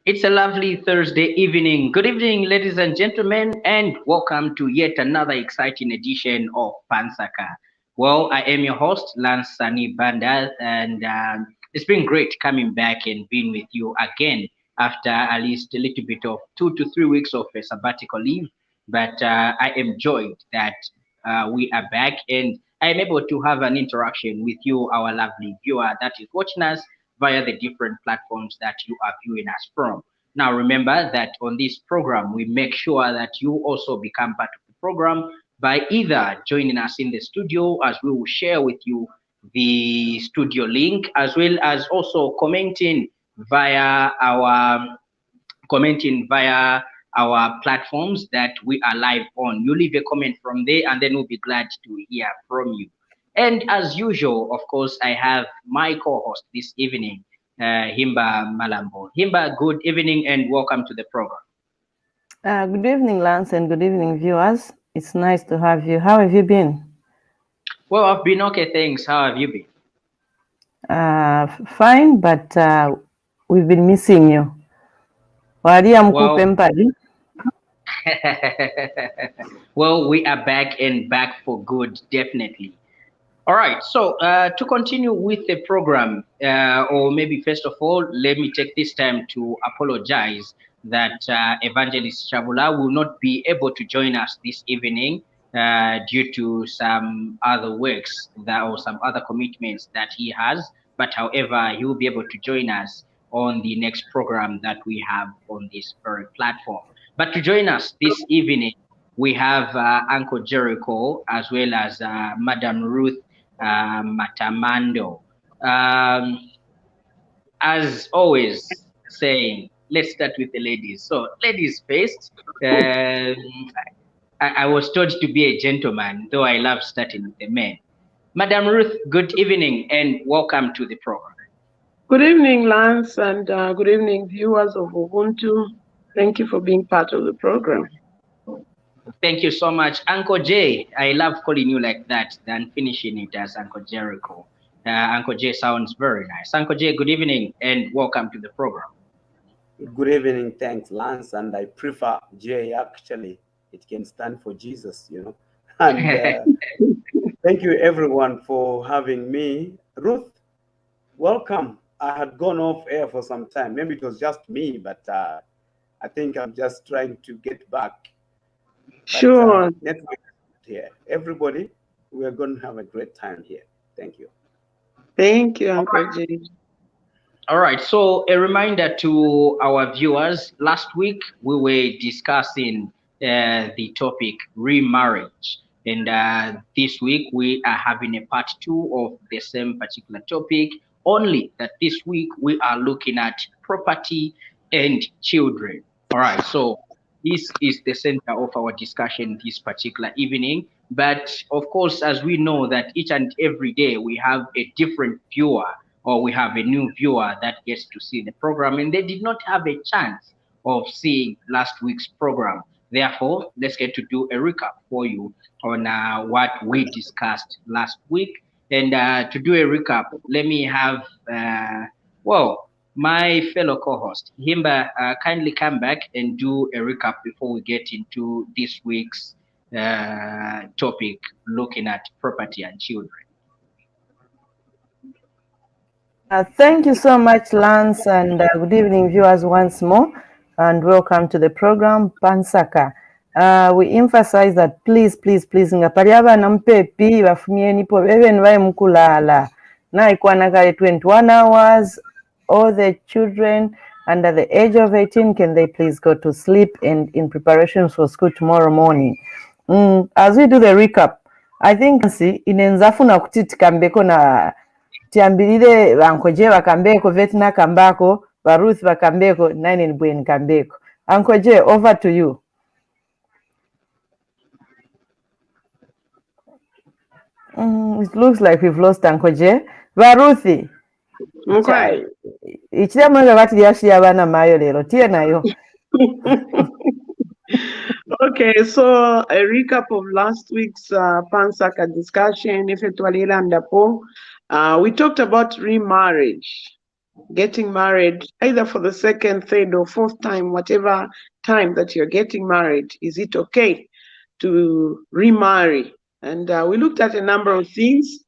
It's a lovely Thursday evening. Good evening, ladies and gentlemen, and welcome to yet another exciting edition of Pansaka. Well, I am your host, Lance Sani Bandas, and it's been great coming back and being with you again after at least a little bit of 2 to 3 weeks of a sabbatical leave. But I enjoyed that we are back and I am able to have an interaction with you, our lovely viewer that is watching us via the different platforms that you are viewing us from. Now, remember that on this program, we make sure that you also become part of the program by either joining us in the studio, as we will share with you the studio link, as well as also via our commenting via our platforms that we are live on. You leave a comment from there, and then we'll be glad to hear from you. And as usual, of course, I have my co-host this evening, Himba Malambo. Himba, good evening and welcome to the program. Good evening, Lance, and good evening, viewers. It's nice to have you. How have you been? Well, I've been okay, thanks. How have you been? Fine, but we've been missing you. Well, well, we are back and back for good, definitely. All right, so to continue with the program, or maybe first of all, let me take this time to apologize that Evangelist Shabula will not be able to join us this evening due to some other works or some other commitments that he has. But however, he will be able to join us on the next program that we have on this very platform. But to join us this evening, we have Uncle Jericho as well as Madam Ruth Matamando. Um, as always, saying, let's start with the ladies. So, ladies first. I was told to be a gentleman, though I love starting with the men. Madam Ruth, good evening and welcome to the program. Good evening, Lance, and good evening, viewers of Ubuntu. Thank you for being part of the program. Thank you so much. Uncle Jay, I love calling you like that than finishing it as Uncle Jericho. Uncle Jay sounds very nice. Uncle Jay, good evening and welcome to the program. Good evening, thanks, Lance. And I prefer J actually. It can stand for Jesus, you know. And thank you, everyone, for having me. Ruth, welcome. I had gone off air for some time. Maybe it was just me, but I think I'm just trying to get back. Sure. Network here. Everybody, we're going to have a great time here. Thank you. Thank you, Uncle J. All right, so a reminder to our viewers, last week we were discussing the topic remarriage. And this week we are having a part two of the same particular topic, only that this week we are looking at property and children. All right, so this is the center of our discussion this particular evening. But of course, as we know that each and every day we have a different viewer or we have a new viewer that gets to see the program and they did not have a chance of seeing last week's program. Therefore, let's get to do a recap for you on what we discussed last week. And to do a recap, let me have, my fellow co-host, Himba, kindly come back and do a recap before we get into this week's topic, looking at property and children. Thank you so much, Lance, and good evening, viewers, once more, and welcome to the program, Pansaka. We emphasize that please, nga pali abana mpepi bafumye nipo bebe nwaye mkulala na ikuwa kale 21 hours. All the children under the age of 18, can they please go to sleep and in preparations for school tomorrow morning? As we do the recap, I think inenzafuna kuti tikambeko na tiambirire bankoje bakambeko vetina kambako baruth bakambeko nine bwen kambeko. Ankoje, over to you. It looks like we've lost Ankoje. Baruthi. Okay. Okay, so a recap of last week's Pansaka discussion. We talked about remarriage. getting married, either for the second, third, or fourth time, whatever time that you're getting married, is it okay to remarry? And we looked at a number of things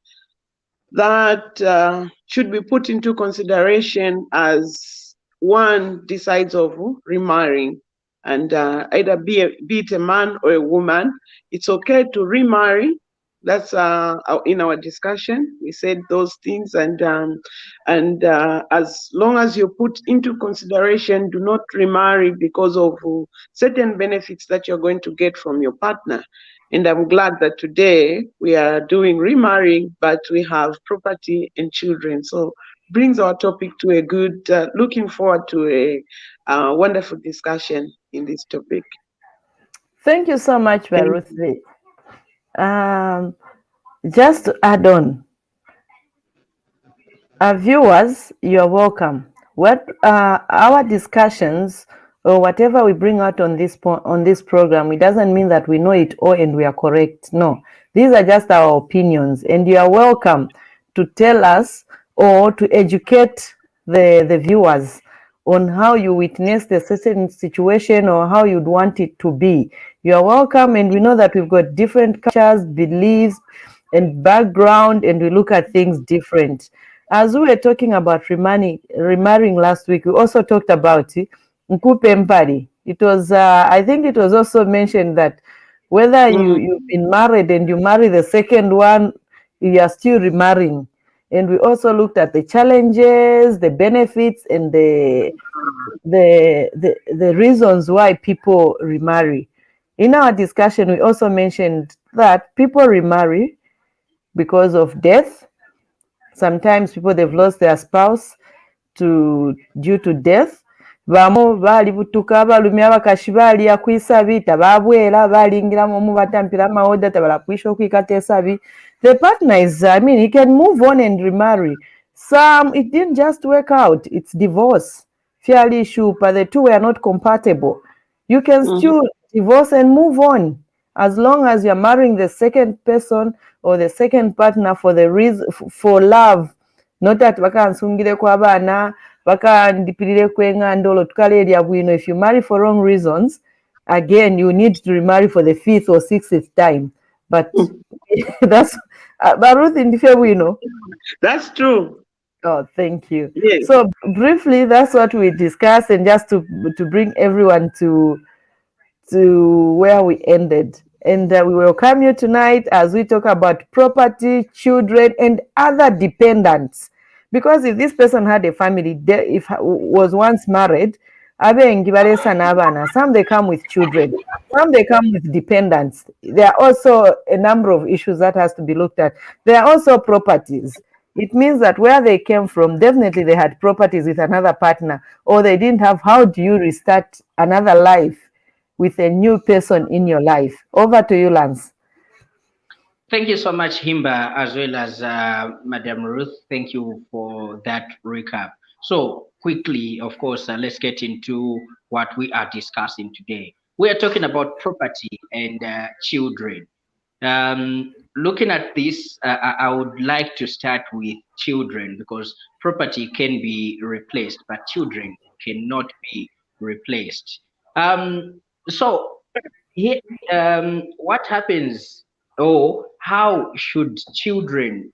that should be put into consideration as one decides of remarrying. And either be it a man or a woman, it's okay to remarry. That's in our discussion. We said those things, and as long as you put into consideration, do not remarry because of certain benefits that you're going to get from your partner. And I'm glad that today we are doing remarrying, but we have property and children. So brings our topic to a good, looking forward to a wonderful discussion in this topic. Thank you so much, Ruth. Just to add on, our viewers, you're welcome. What our discussions or whatever we bring out on this program, it doesn't mean that we know it all and we are correct. No, these are just our opinions, and you are welcome to tell us or to educate the viewers on how you witnessed a certain situation or how you'd want it to be. You are welcome, and we know that we've got different cultures, beliefs, and background, and we look at things different. As we were talking about remarrying last week, we also talked about Nkupe Mpari. It was, I think it was also mentioned that whether you've been married and you marry the second one, you are still remarrying. And we also looked at the challenges, the benefits, and the reasons why people remarry. In our discussion, we also mentioned that people remarry because of death. Sometimes people, they've lost their spouse due to death. Bamu bali butuka balumi abakashi bali yakwisa bita babwera balingira mu batampira maoda tabala kwisho kwikatesa bi. The partner is, I mean, he can move on and remarry. Some, it didn't just work out. It's divorce. Fairly issue, but the two were not compatible. You can still divorce and move on as long as you're marrying the second person or the second partner for the reason, for love. Not that bakansungire kwa bana, bakandipirire kwengandolo tukalerya bwino. If you marry for wrong reasons, again, you need to remarry for the 5th or 6th time. But that's Ruth in the That's true. Oh, thank you. Yes. So briefly, that's what we discussed, and just to bring everyone to where we ended. And we welcome you tonight as we talk about property, children, and other dependents. Because if this person had a family, if was once married, some they come with children, some they come with dependents. There are also a number of issues that has to be looked at. There are also properties. It means that where they came from, definitely they had properties with another partner, or they didn't have. How do you restart another life with a new person in your life? Over to you, Lance. Thank you so much, Himba, as well as Madam Ruth. Thank you for that recap. So quickly, of course, let's get into what we are discussing today. We are talking about property and children. Looking at this, I would like to start with children, because property can be replaced, but children cannot be replaced. So here, what happens, or how should children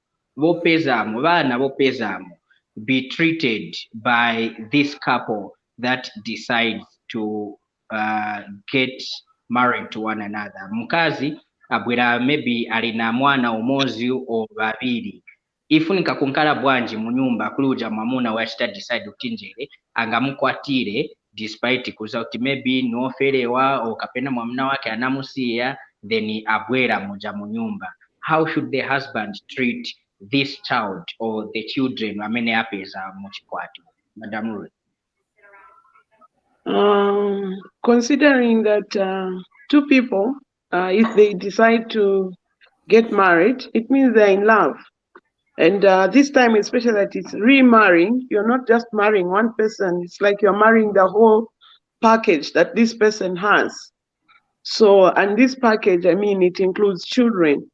be treated by this couple that decides to get married to one another? Mukazi abwera maybe alina mwana omozi o babiri, ifunika kunkala bwanji mu nyumba kuluja mwamuna wachita decide kuti njere angamukwatire despite kuza kuti maybe nofelewa o kapena mwamuna wake anamusiya, then abwera muja mu nyumba. How should the husband treat this child or the children amene apeza mu chikwati? Madam Ruth. Considering that two people, if they decide to get married, it means they're in love. And this time, especially that it's remarrying, you're not just marrying one person. It's like you're marrying the whole package that this person has. So, and this package, I mean, it includes children.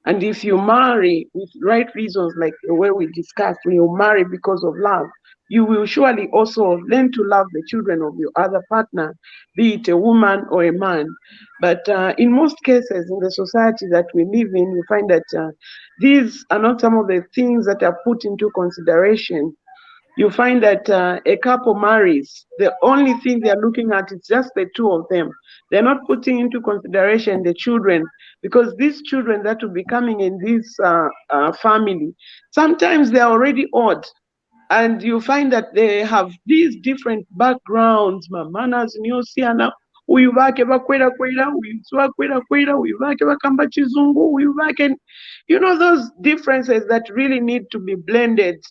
And if you marry with right reasons, like the way we discussed, when you marry because of love, you will surely also learn to love the children of your other partner, be it a woman or a man. But in most cases, in the society that we live in, you find that these are not some of the things that are put into consideration. You find that a couple marries, the only thing they're looking at is just the two of them. They're not putting into consideration the children, because these children that will be coming in this family, sometimes they're already odd. And you find that they have these different backgrounds, mamanas, nyosiana, uyu vake vakwera kwera, uyu vakwera kwera, uyu vake vakamba chizungu, uyu vake, those differences that really need to be blended.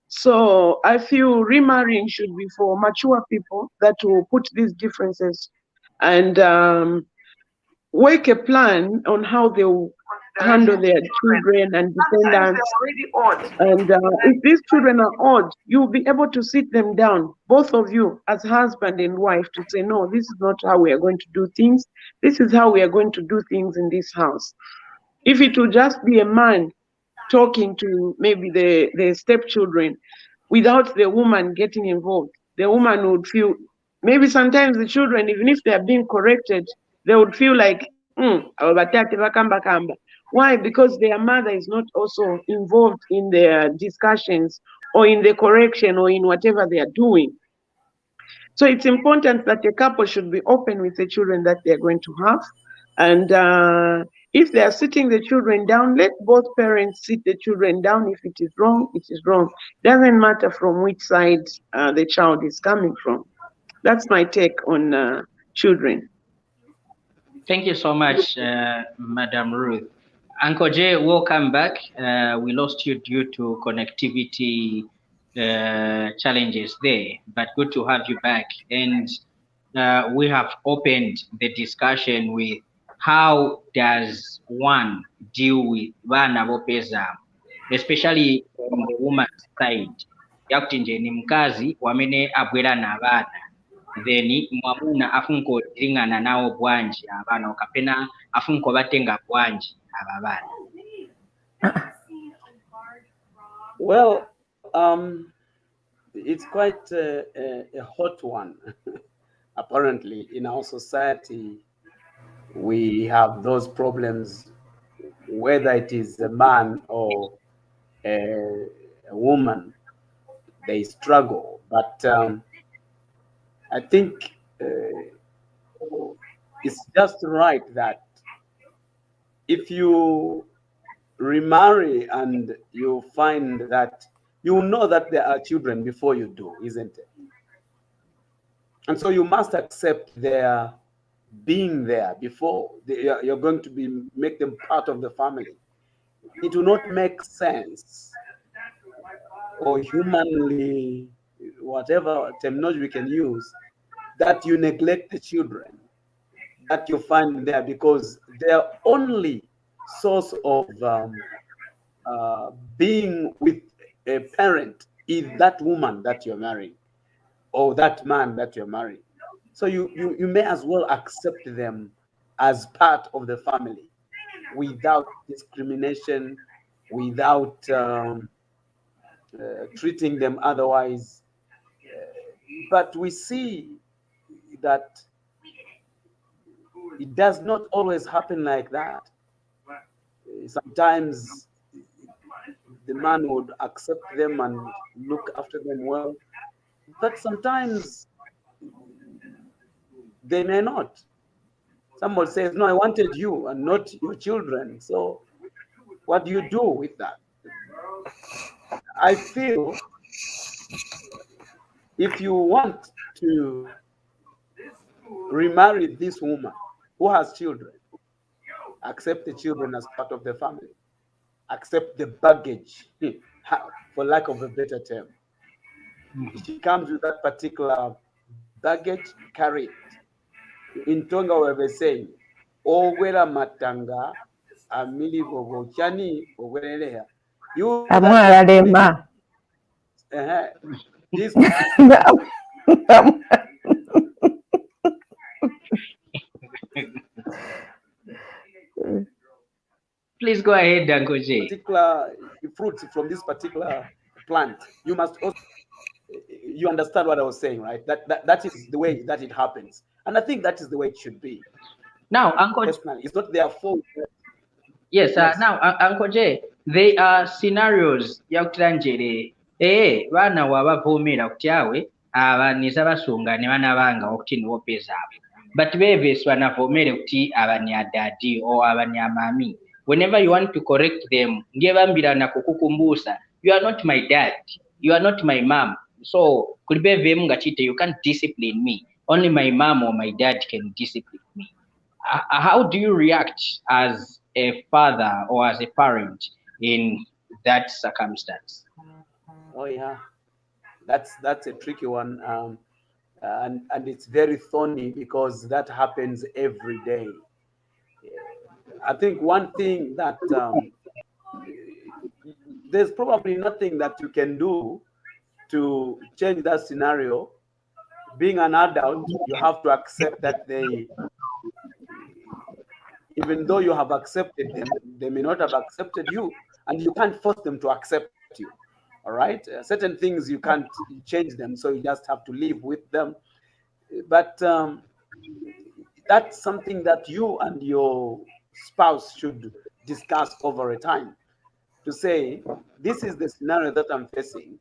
So I feel remarrying should be for mature people that will put these differences and work a plan on how they will handle their children and dependents. And if these children are odd, you'll be able to sit them down, both of you as husband and wife, to say, no, this is not how we are going to do things. This is how we are going to do things in this house. If it will just be a man talking to maybe the stepchildren without the woman getting involved, the woman would feel, maybe sometimes the children, even if they are being corrected, they would feel like, why? Because their mother is not also involved in their discussions or in the correction or in whatever they are doing. So it's important that a couple should be open with the children that they're going to have. And if they are sitting the children down, let both parents sit the children down. If it is wrong, it is wrong. Doesn't matter from which side the child is coming from. That's my take on children. Thank you so much, Madam Ruth. Uncle Jay, welcome back. We lost you due to connectivity challenges there, but good to have you back. And we have opened the discussion with how does one deal with vana vopeza, especially from the woman's side. Yakuti nje ni mkazi wamene abwera na vana, then mwamuna afunko lingana nawo bwanji abana okapena afunko batenga bwanji aba bana. Well, it's quite a hot one. Apparently, in our society, we have those problems, whether it is a man or a woman, they struggle. But I think it's just right that if you remarry and you find that you know that there are children before you do, isn't it? And so you must accept their being there before you're going to make them part of the family. It will not make sense, or humanly, whatever terminology we can use, that you neglect the children that you find there, because their only source of being with a parent is that woman that you're marrying or that man that you're marrying. So you may as well accept them as part of the family without discrimination, without treating them otherwise. But we see that it does not always happen like that. Sometimes the man would accept them and look after them well, but sometimes they may not. Someone says, no, I wanted you and not your children. So what do you do with that? I feel if you want to remarry this woman who has children, accept the children as part of the family. Accept the baggage, for lack of a better term. If she comes with that particular baggage, carry it. In Tonga, we were saying, "Owera matanga, amili bobochani, owera." You this. Please go ahead, Uncle Jay. Particular fruits from this particular plant, you must also You understand what I was saying, right? That is the way that it happens, and I think that is the way it should be. Now, Uncle, Personally, it's not their fault. yes, Yes. now, Uncle J, there are scenarios yakutanjere baana wabavoomera kuti awe abaniza basunga ne bana banga okuti niwo pezaabo but bebeesi banavoomere kuti abani adadi or abani amami. Whenever you want to correct them, ndiye bambirana kukukumbusa, you are not my dad, you are not my mom, so kuli beveemu nga kite, you can't discipline me, only my mom or my dad can discipline me. How do you react as a father or as a parent in that circumstance? Oh yeah, that's a tricky one, and it's very thorny because that happens every day. I think one thing that there's probably nothing that you can do to change that scenario. Being an adult, you have to accept that even though you have accepted them, they may not have accepted you, and you can't force them to accept you. All right, certain things you can't change them, so you just have to live with them. But that's something that you and your spouse should discuss over a time, to say, this is the scenario that I'm facing.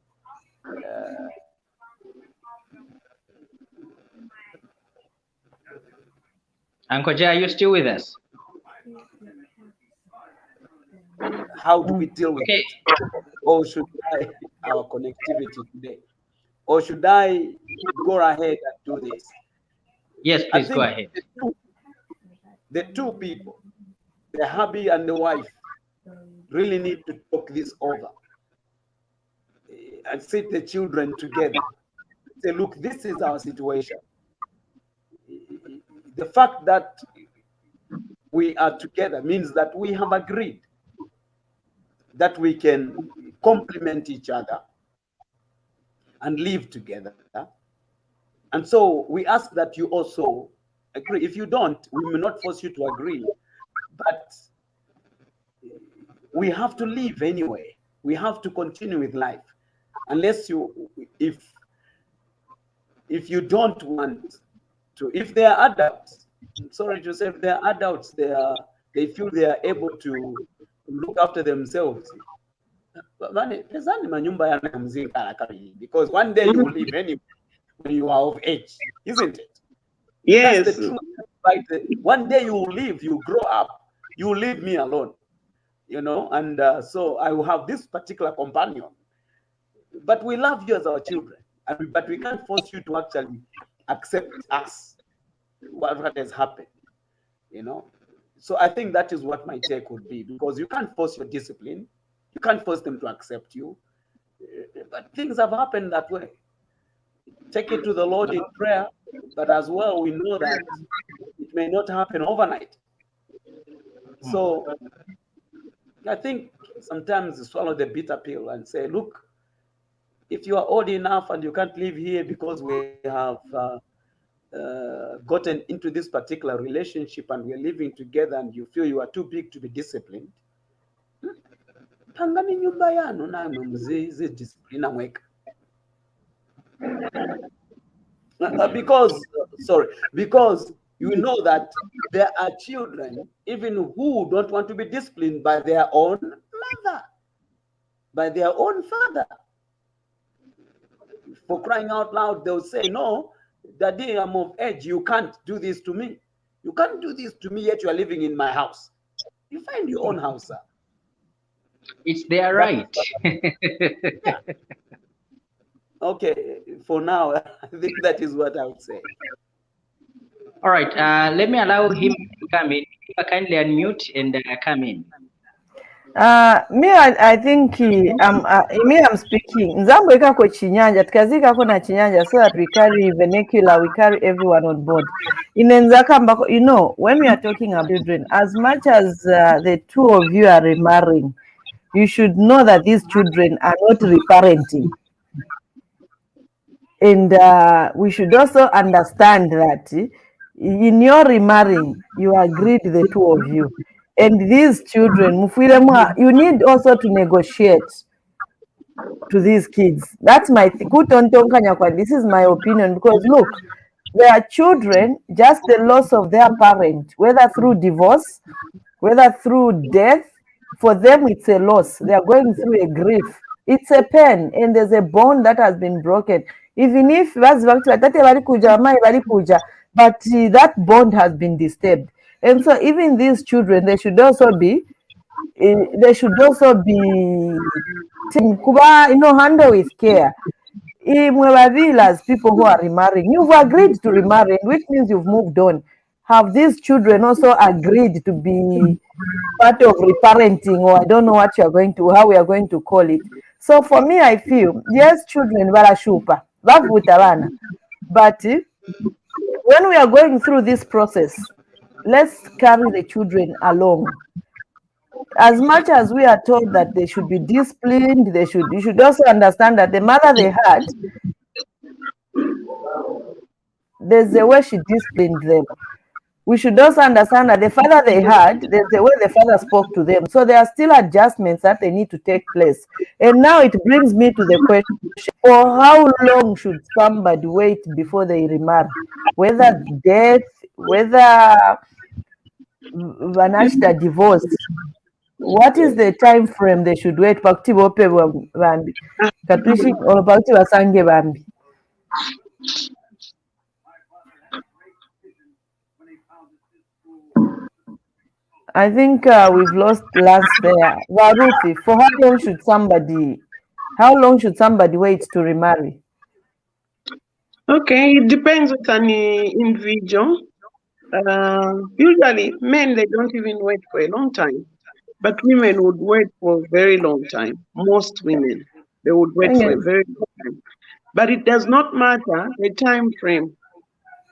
Uncle Jay, are you still with us? How do we deal with it? Or should our connectivity today? Or should I go ahead and do this? Yes, please go ahead. The two people, the hubby and the wife, really need to talk this over and sit the children together. Say, look, this is our situation. The fact that we are together means that we have agreed that we can complement each other and live together. And so we ask that you also agree. If you don't, we may not force you to agree, but we have to live anyway. We have to continue with life. Unless if you don't want to, if they are adults, I'm sorry to say, if they are adults, they feel they are able to look after themselves. Because one day you will leave anyway when you are of age, isn't it? Yes. That's the truth. Right? One day you will leave, you grow up, you will leave me alone, and so I will have this particular companion. But we love you as our children, but we can't force you to actually accept us, what has happened, So I think that is what my take would be, because you can't force your discipline. You can't force them to accept you. But things have happened that way. Take it to the Lord in prayer, but as well, we know that it may not happen overnight. So I think sometimes you swallow the bitter pill and say, look, if you are old enough and you can't live here because we have gotten into this particular relationship and we're living together and you feel you are too big to be disciplined, pangani nyumba yanu namwe mzizi discipline mweka. Because you know that there are children even who don't want to be disciplined by their own mother, by their own father. For crying out loud, they'll say, no, Daddy, I'm of age, you can't do this to me. You can't do this to me, yet you are living in my house. You find your own house, sir. It's their right. Yeah. Okay, for now, I think that is what I would say. All right, let me allow him to come in. Kindly unmute and come in. I think I'm speaking. Nzambweka kwa chinyanja, tukazika kwa na chinyanja so that we carry vernacular, we carry everyone on board. In Nsaka, when we are talking about children, as much as the two of you are remarrying, you should know that these children are not reparenting. And we should also understand that in your remarrying, you agreed, the two of you. And these children, you need also to negotiate to these kids. That's my this is my opinion, because look, their children, just the loss of their parent, whether through divorce, whether through death, for them it's a loss. They are going through a grief. It's a pain, and there's a bond that has been broken. Even if but that bond has been disturbed. And so even these children, they should also be handle with care. As people who are remarrying, you've agreed to remarry, which means you've moved on. Have these children also agreed to be part of reparenting, or I don't know how we are going to call it? So for me, I feel, yes, children barashupa bavuta, but when we are going through this process, let's carry the children along. As much as we are told that they should be disciplined, you should also understand that the mother they had, there's a way she disciplined them. We should also understand that the father they had, there's a way the father spoke to them. So there are still adjustments that they need to take place. And now it brings me to the question, for how long should somebody wait before they remarry? Whether death, whether vanashta divorce, what is the time frame they should wait? I think we've lost Lance there. Ruth, for how long should somebody wait to remarry? Okay, it depends on an individual. Usually, men, they don't even wait for a long time, but women would wait for a very long time. Most women, they would wait for a very long time. But it does not matter the time frame.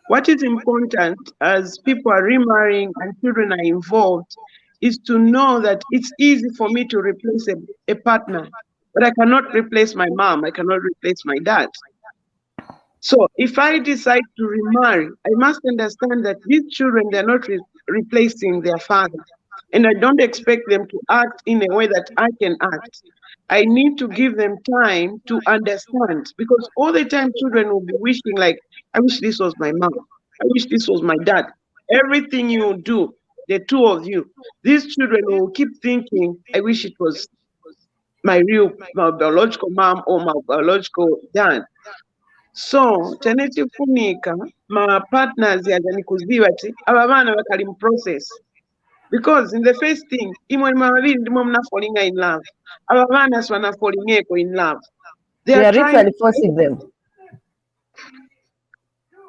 What is important as people are remarrying and children are involved is to know that it's easy for me to replace a partner, but I cannot replace my mom, I cannot replace my dad. So if I decide to remarry, I must understand that these children, they're not replacing their father. And I don't expect them to act in a way that I can act. I need to give them time to understand, because all the time children will be wishing, like, I wish this was my mom. I wish this was my dad. Everything you do, the two of you, these children will keep thinking, I wish it was my biological mom or my biological dad. So tenekifunika my partners yazani kuziba ati aba baana bakali mu process, because in the first thing imwe mabiri ndimo mna falling in love, aba baana swana falling in love. They are literally forcing them,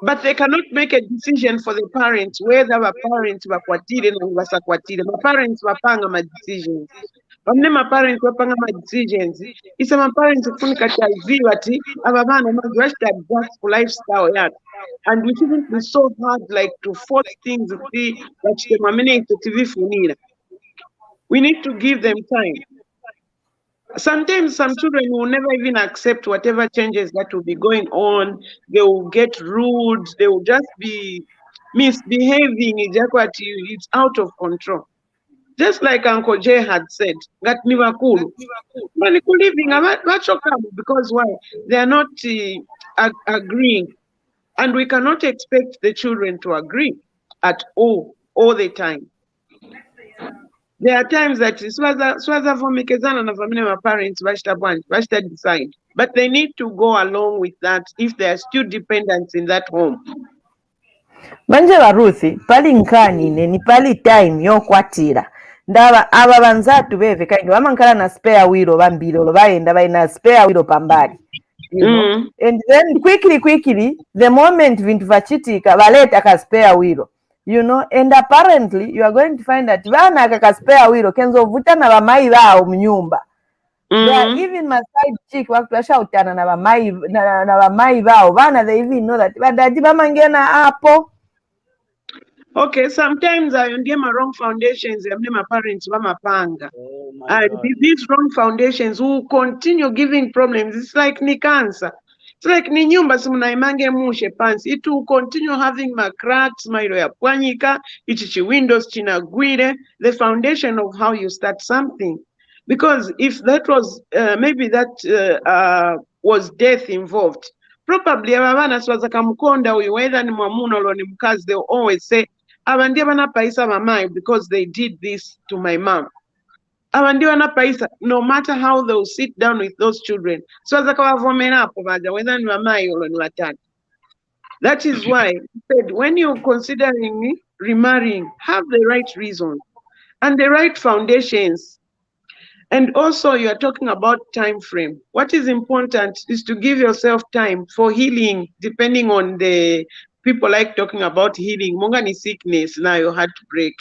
but they cannot make a decision for the parents whether the parents bakwatire na basakwatire. My parents bapanga ma decisions. Bamne my parents bapanga ma decisions. Isa my parents kufunika chaziba ati aba baana must adjust for lifestyle yat. And we shouldn't be so hard like to force things to be that the mamene to TV funira. We need to give them time. Sometimes some children will never even accept whatever changes that will be going on. They will get rude. They will just be misbehaving. It's out of control. Just like Uncle Jay had said, that because why? They are not agreeing. And we cannot expect the children to agree at all the time. There are times that swaza vomekezana na family my parents bashta decide, but they need to go along with that if they are still dependent in that home. Manje Ruth, pali nkani ni pali time yokwatira ndaba aba banzatu beve kandi bamankala na spare wheel bambiri lo baenda baina spare wheel pambali. You know? And then quickly the moment vintu vachitika baleta ka spare wheel. You know, and apparently you are going to find that vana kaka spare wheel kenzo vuta na bamai bao mnyumba. There are even my side chick wakutashauta na bamai bao vana, they even know that badaji bamangena hapo. Okay, sometimes I am my wrong foundations, my parents panga. And these wrong foundations will continue giving problems. It's like ni cancer. It's like ni nyumba simunaimange mushe pants. It will continue having my cracks, my ya pwanyika, ichichi windows chinagwire, the foundation of how you start something. Because if that was maybe that was death involved, probably abana sibaza kamukonda uyu whether ni mwamuna or ni mukazi, they'll always say aba ndiye banapaisa mamayi because they did this to my mom. Aba ndiye banapaisa, no matter how they'll sit down with those children, sibaza kabavomera apo baja whether ni mamayi or ni watatu. That is why I said when you're considering remarrying, have the right reasons and the right foundations. And also you are talking about time frame. What is important is to give yourself time for healing, depending on the people like talking about healing. Mongani sickness, now your heart to break.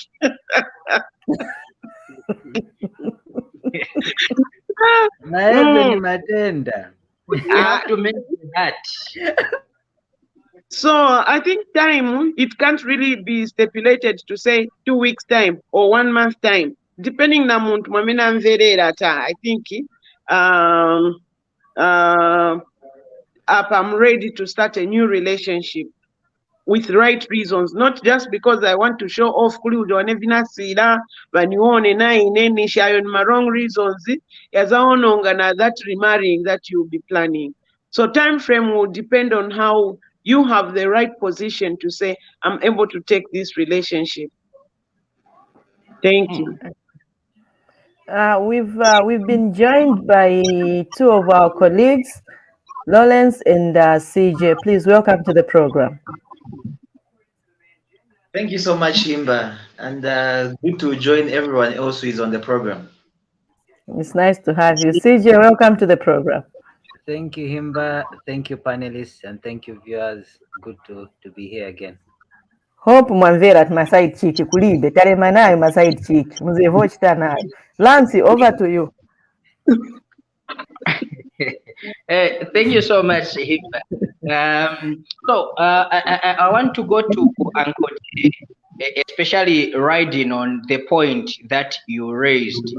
You have to mention that. So I think time, it can't really be stipulated to say 2 weeks time or 1 month time. Depending na muntu mwamina mverera ata, I think I'm ready to start a new relationship with right reasons, not just because I want to show off kuli ulione vinasira vanione naine nishayo ma wrong reasons yazaononga na that remarrying that you'll be planning. So time frame will depend on how you have the right position to say I'm able to take this relationship. Thank you. We've been joined by two of our colleagues, Lawrence and CJ. Please welcome to the program. Thank you so much, Himba, and good to join everyone else who is on the program. It's nice to have you. CJ, welcome to the program. Thank you, Himba. Thank you, panelists, and thank you, viewers. Good to be here again. Hope mwamvera ati maside chick kulibe talema nayo maside chick muzevochita nayo. Lance, over to you. Thank you so much, Himba. So I want to go to Uncle J, especially riding on the point that you raised.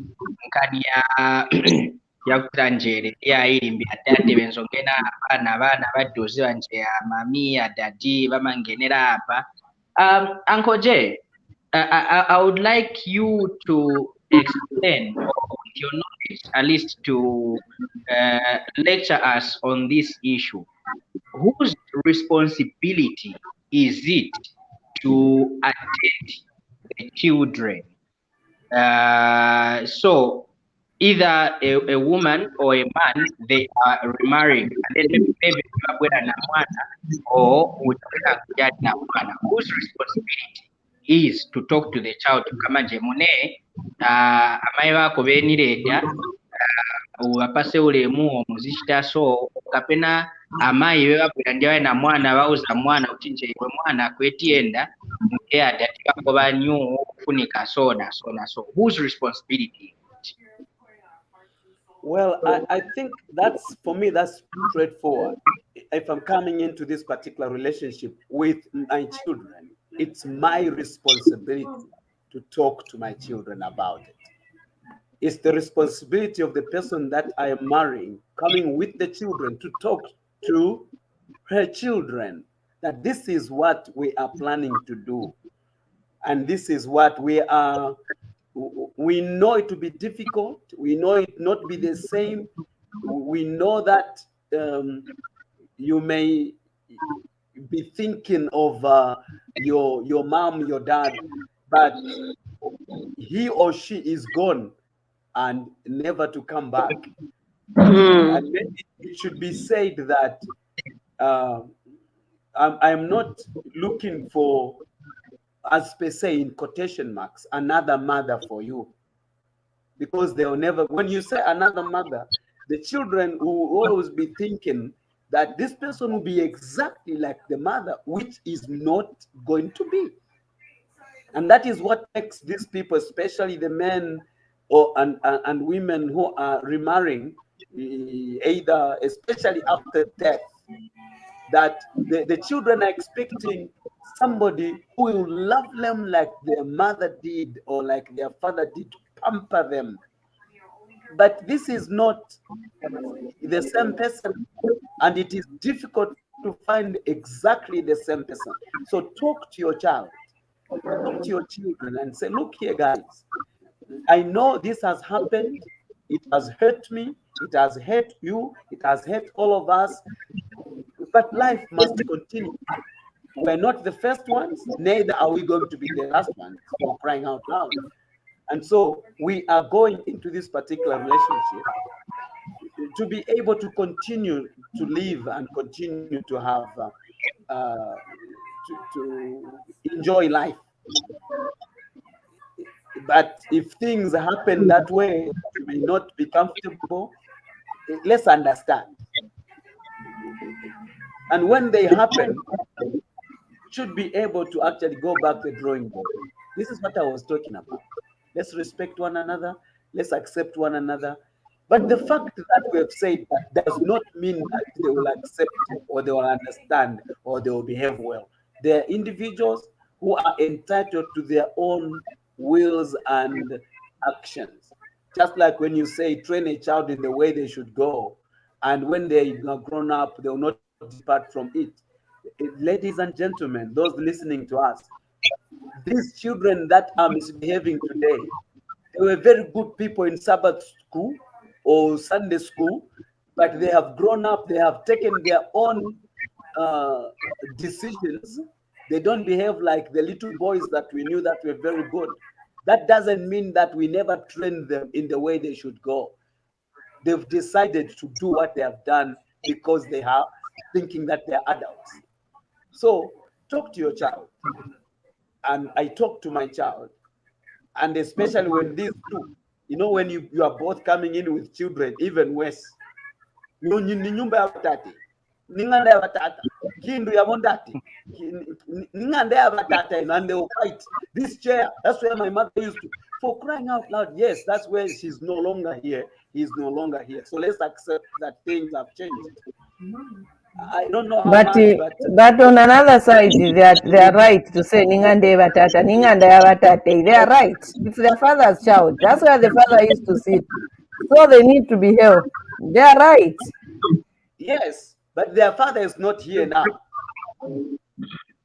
Yakutanjere yayirimbi atate bensongena abana badoze banje mami adadi bamangenera apa. Uncle J, I would like you to explain, or with your knowledge, at least to lecture us on this issue. Whose responsibility is it to attend the children? So either a woman or a man, they are remarrying, and then maybe or whose responsibility is to talk to the child kama jemune amai bako benireta ubapase ulemu omuzishita so kapena amai bebabwira ndi na mwana bauza mwana utinje iwe mwana kwetienda mke adati bako banyu kufunika soda so whose responsibility? Well, I think that's, for me, that's straightforward. If I'm coming into this particular relationship with my children, it's my responsibility to talk to my children about it. It's the responsibility of the person that I am marrying, coming with the children, to talk to her children that this is what we are planning to do. And this is what we know it to be difficult. We know it not be the same. We know that you may be thinking of your mom, your dad, but he or she is gone and never to come back. And it should be said that I'm not looking for, as per se, in quotation marks, another mother for you, because they'll never, when you say another mother, the children will always be thinking that this person will be exactly like the mother, which is not going to be. And that is what makes these people, especially the men and women who are remarrying, either, especially after death, that the children are expecting somebody who will love them like their mother did or like their father did, to pamper them. But this is not the same person, and it is difficult to find exactly the same person. So talk to your child, talk to your children and say, look here, guys, I know this has happened. It has hurt me, it has hurt you, it has hurt all of us, but life must continue. We're not the first ones, neither are we going to be the last ones, for crying out loud. And so we are going into this particular relationship to be able to continue to live and continue to have to enjoy life. But if things happen that way, you may not be comfortable. Let's understand. And when they happen, you should be able to actually go back to the drawing board. This is what I was talking about. Let's respect one another. Let's accept one another. But the fact that we have said that does not mean that they will accept or they will understand or they will behave well. They are individuals who are entitled to their own wills and actions. Just like when you say train a child in the way they should go, and when they are grown up, they will not depart from it. Ladies and gentlemen, those listening to us, these children that are misbehaving today, they were very good people in Sabbath school or Sunday school, but they have grown up, they have taken their own decisions. They don't behave like the little boys that we knew that were very good. That doesn't mean that we never trained them in the way they should go. They've decided to do what they have done because they are thinking that they're adults. So talk to your child. And I talk to my child. And especially when these two, you know, when you are both coming in with children, even worse. Nyumba ya watati. Ninganda ya watata. Kindu ya mondati. Ninganda ya watata. And they will fight. This chair, that's where my mother used to. For crying out loud, yes, that's where she's no longer here. He's no longer here. So let's accept that things have changed. I don't know how But much, but on another side, they are right to say Ningande Batata, Ninganda Batate. They are right. It's their father's child. That's where the father used to sit. So they need to be held. They are right. Yes, but their father is not here now.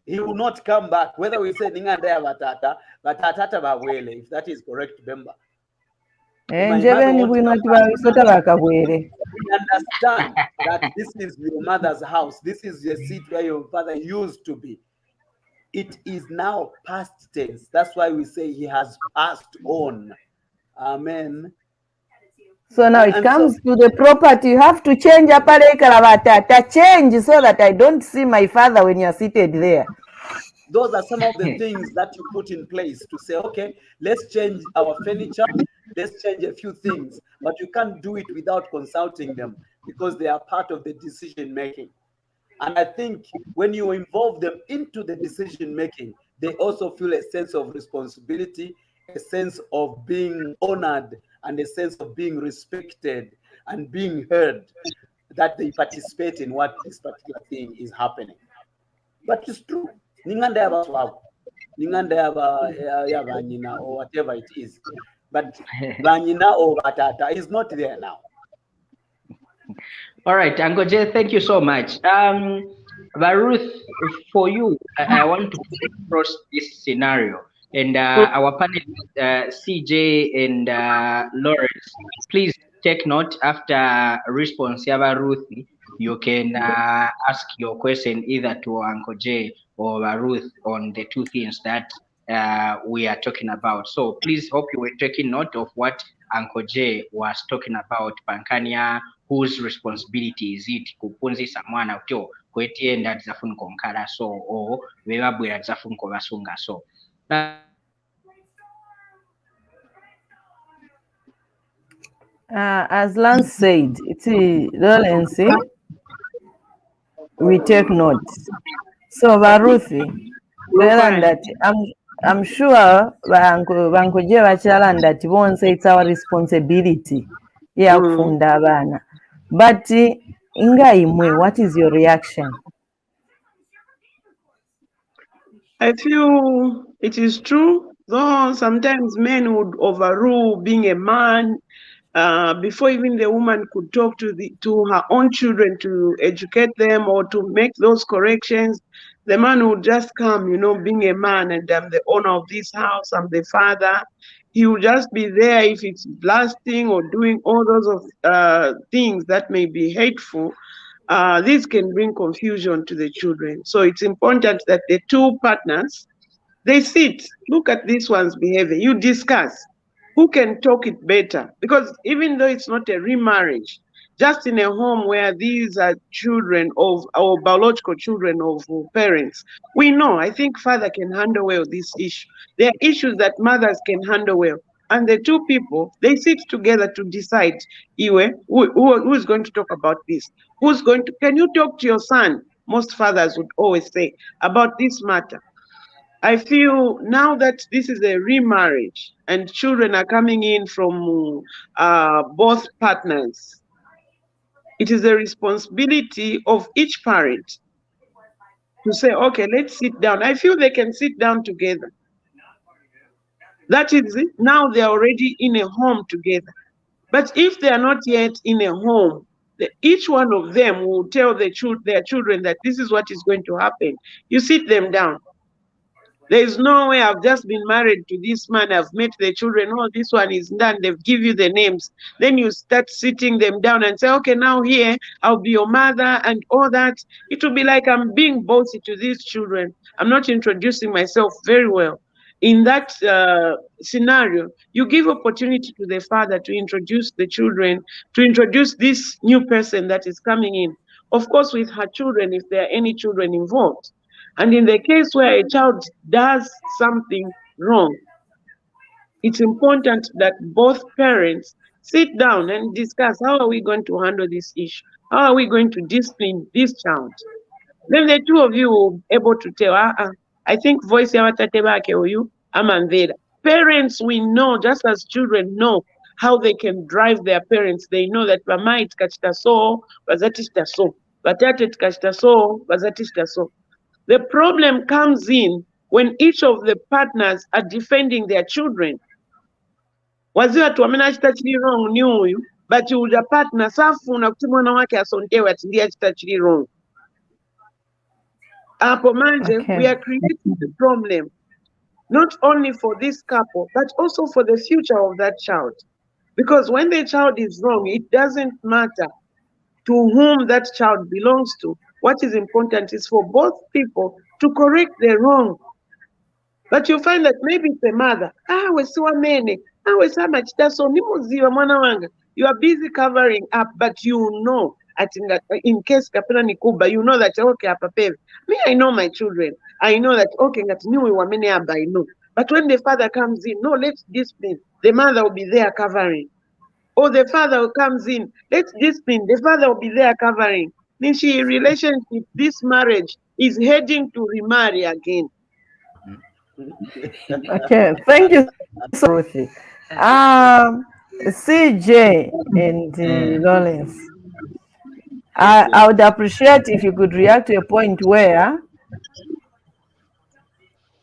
He will not come back. Whether we say Ninganda Batata, Batata Bawele, if that is correct, Bemba. We understand that this is your mother's house. This is the seat where your father used to be. It is now past tense. That's why we say he has passed on. Amen. So now it comes to the property. You have to change change so that I don't see my father when you're seated there. Those are some of the things that you put in place to say, okay, let's change our furniture, let's change a few things, but you can't do it without consulting them because they are part of the decision making. And I think when you involve them into the decision making, they also feel a sense of responsibility, a sense of being honored, and a sense of being respected and being heard, that they participate in what this particular thing is happening. But it's true. Ninganda yaba or whatever it is. But Banyina or Batata is not there now. All right, Angoje, thank you so much. Ruth, for you, I want to put across this scenario. And our panelists, CJ and Lawrence, please take note after response, Ruth. You can ask your question either to Uncle J or Ruth on the two things that we are talking about. So please hope you were taking note of what Uncle J was talking about. Pankania, whose responsibility is it kupunzisa mwana utyo kwetienda tizafuniko nkala so o bebabwera tizafuniko basunga so. As Lance said, it's Lawrence. We take notes. So Baruthi, that I'm sure Bankoje Bachalan that won't say it's our responsibility. Yeah, Fundabana. But Inga Imwe, what is your reaction? I feel it is true, though sometimes men would overrule being a man before even the woman could talk to her own children to educate them or to make those corrections. The man would just come, being a man, and I'm the owner of this house, I'm the father. he will just be there if it's blasting or doing all those of things that may be hateful. This can bring confusion to the children. So it's important that the two partners, they sit, look at this one's behavior, you discuss who can talk it better. Because even though it's not a remarriage, just in a home where these are children of our biological children of parents, we know, I think father can handle well this issue. There are issues that mothers can handle well. And the two people, they sit together to decide, Iwe, who is going to talk about this? Who's going to, can you talk to your son? Most fathers would always say about this matter. I feel now that this is a remarriage and children are coming in from both partners, it is the responsibility of each parent to say, okay, let's sit down. I feel they can sit down together. That is it. Now they are already in a home together. But if they are not yet in a home, each one of them will tell their children that this is what is going to happen. You sit them down. There is no way I've just been married to this man, I've met the children, oh, this one is done, they've give you the names. Then you start sitting them down and say, okay, now here, I'll be your mother and all that. It will be like I'm being bossy to these children. I'm not introducing myself very well. In that scenario, you give opportunity to the father to introduce the children, to introduce this new person that is coming in. Of course, with her children, if there are any children involved. And in the case where a child does something wrong, it's important that both parents sit down and discuss, how are we going to handle this issue? How are we going to discipline this child? Then the two of you will be able to tell, I think voice yawatatebake oyu amanvera. Parents, we know, just as children know how they can drive their parents. They know that mama itkachita so, bazatishita so. Batate itkachita so, bazatishita so. The problem comes in when each of the partners are defending their children. Waziri tuwamena achita chiri wrong ni uyu, but uja partner safuna kuti mwana wake asontewe ati ndiye achita chiri wrong. Hapo manje, Okay. we are creating the problem, not only for this couple, but also for the future of that child. Because when the child is wrong, it doesn't matter to whom that child belongs to. What is important is for both people to correct the wrong. But you find that maybe it's the mother. You are busy covering up, but you know, in case kapena nikuba, you know that, okay, me, I know my children. I know that, okay, I know. But when the father comes in, no, let's discipline. The mother will be there covering. Or the father comes in, let's discipline. The father will be there covering. Means relationship, this marriage is heading to remarry again. Okay, thank you so much, Ruthie. CJ and Lawrence, I would appreciate if you could react to a point where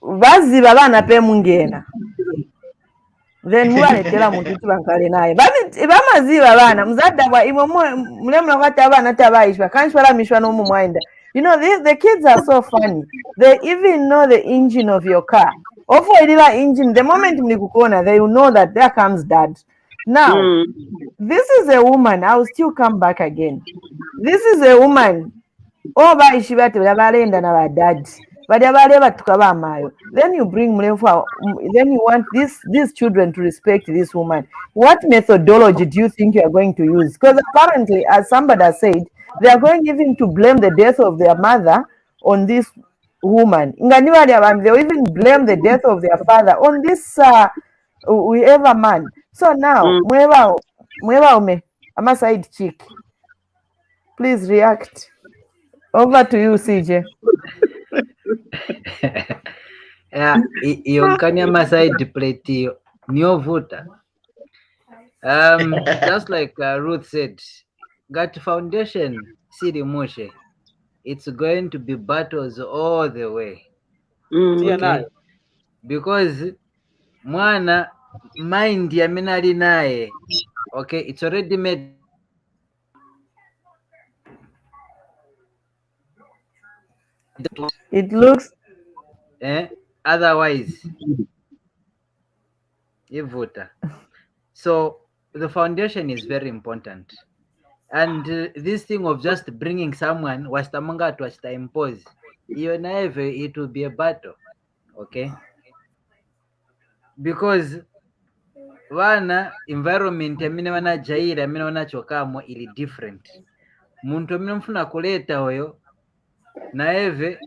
baziba abaana pemungena then mubaletera muntu tibankale naye bamaziba abaana muzadde bwa imwe mulemula kwati abaana tabayishwa kanshwalamishwa n'omumwenda. You know, the kids are so funny. They even know the engine of your car. Ofo engine, the moment mlikukona, they will know that there comes dad. Now, this is a woman. I will still come back again. This is a woman. Oh, baishibate balenda na badad. Then you bring then you want these children to respect this woman. What methodology do you think you are going to use? Because apparently, as somebody has said, they are going even to blame the death of their mother on this woman. They will even blame the death of their father on this whoever man. So now, I'm a side chick. Please react. Over to you, CJ. Iyo nkani side plate niyo vuta. Just like Ruth said, got foundation siri mushe. It's going to be battles all the way. Okay? Because mwana mind ya minali naye, okay, it's already made. It looks Otherwise ivuta. So the foundation is very important. And this thing of just bringing someone wastamanga to impose, it will be a battle. Okay, because vana environment amene vanajaira amene vanachokamo ili different. Muntu amene mfuna kuleta oyo naeve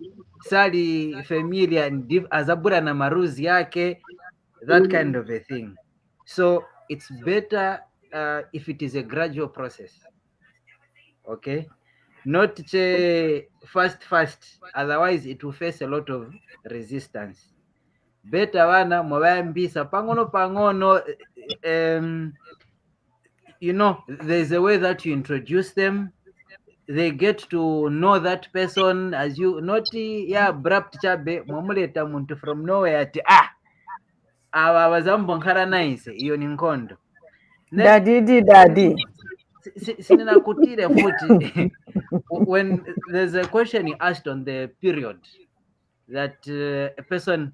sali familiar azabura na maruzi yake, that kind of a thing. So it's better if it is a gradual process. Okay, not fast, otherwise it will face a lot of resistance. Better vana mwavayambisa pang'ono, there's a way that you introduce them, they get to know that person as you not abrupt chabe mwamuleta muntu from nowhere ati ava vazambonkhala nice, iyo ni nkhondo. Daddy. Sininakutile futi when there's a question you asked on the period that a person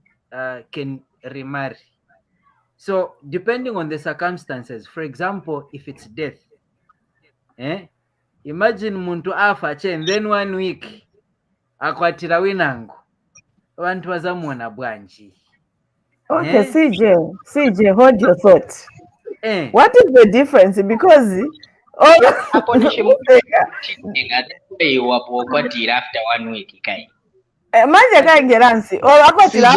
can remarry. So depending on the circumstances, for example, if it's death, imagine muntu afa and then 1 week akwatira winango, vantu vazamuona bwanji. Okay, CJ, hold your thought. What is the difference? Because wapokwatira after 1 week kai manje kangeransi or akwatira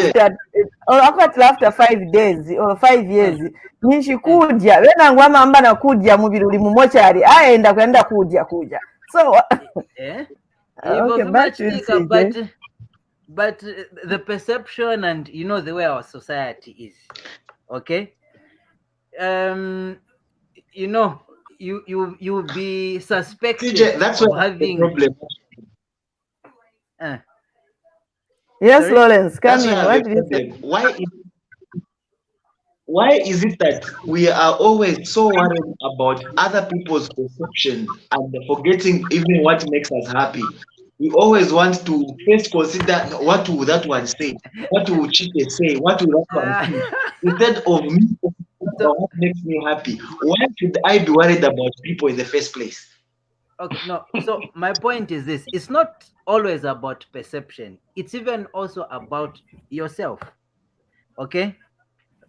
after 5 days or 5 years nyinshi kudya venangu amamba na kudya mubiri uli mumochari aenda kwenda kudya so okay, but the perception and the way our society is, okay, you be suspected CJ, that's of what having problem. Yes, sorry? Lawrence, come in. What do you say? Why is it that we are always so worried about other people's perception and forgetting even what makes us happy? We always want to first consider what will that one say, what will Chike say, what will that one say, instead of me about what makes me happy. Why should I be worried about people in the first place? Okay, no. So my point is this: it's not always about perception. It's even also about yourself. Okay,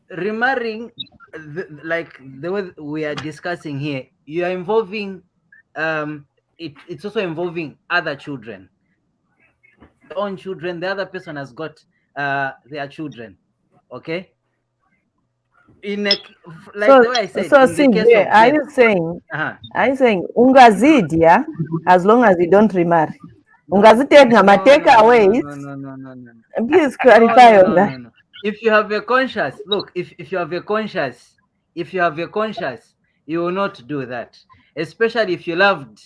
remarrying, like the way we are discussing here, you are involving. It's also involving other children. Your own children. The other person has got their children. Okay. The way I said, so in the case of are you saying ungazidia as long as you don't remarry? Ungaziteka mateka ways? No. Please clarify on that. No. If you have a conscience, look, if you have a conscience, you will not do that. Especially if you loved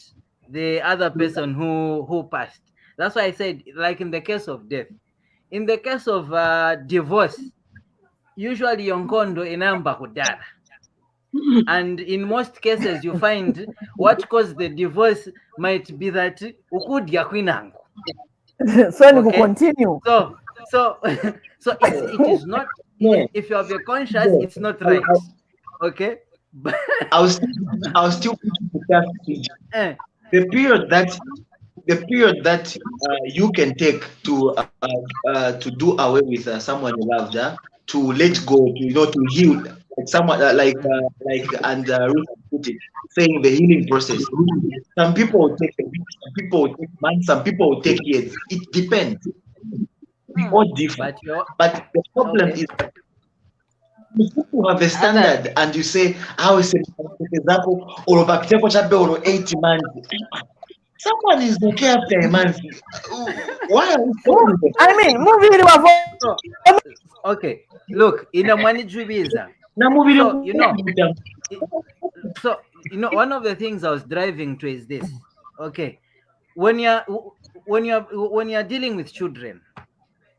the other person who passed. That's why I said, like in the case of death. In the case of divorce, usually yonkondo inamba kudala. And in most cases, you find what caused the divorce might be that ukudya kwinango. So okay? Continue. So it is not. If you have a conscience, it's not right. Okay. I'll still the period that you can take to do away with someone you loved, to let go, to heal, like someone and Ruth put it, saying the healing process. Some people will take a week, some people will take months, some people will take years. It depends. We all different. But the problem is you have a standard and you say, how is it, for example, or 80 months. Someone is okay after a month. Why are we I mean, movie. Okay, look, inamwanijubiza. So one of the things I was driving to is this. Okay, when you're dealing with children,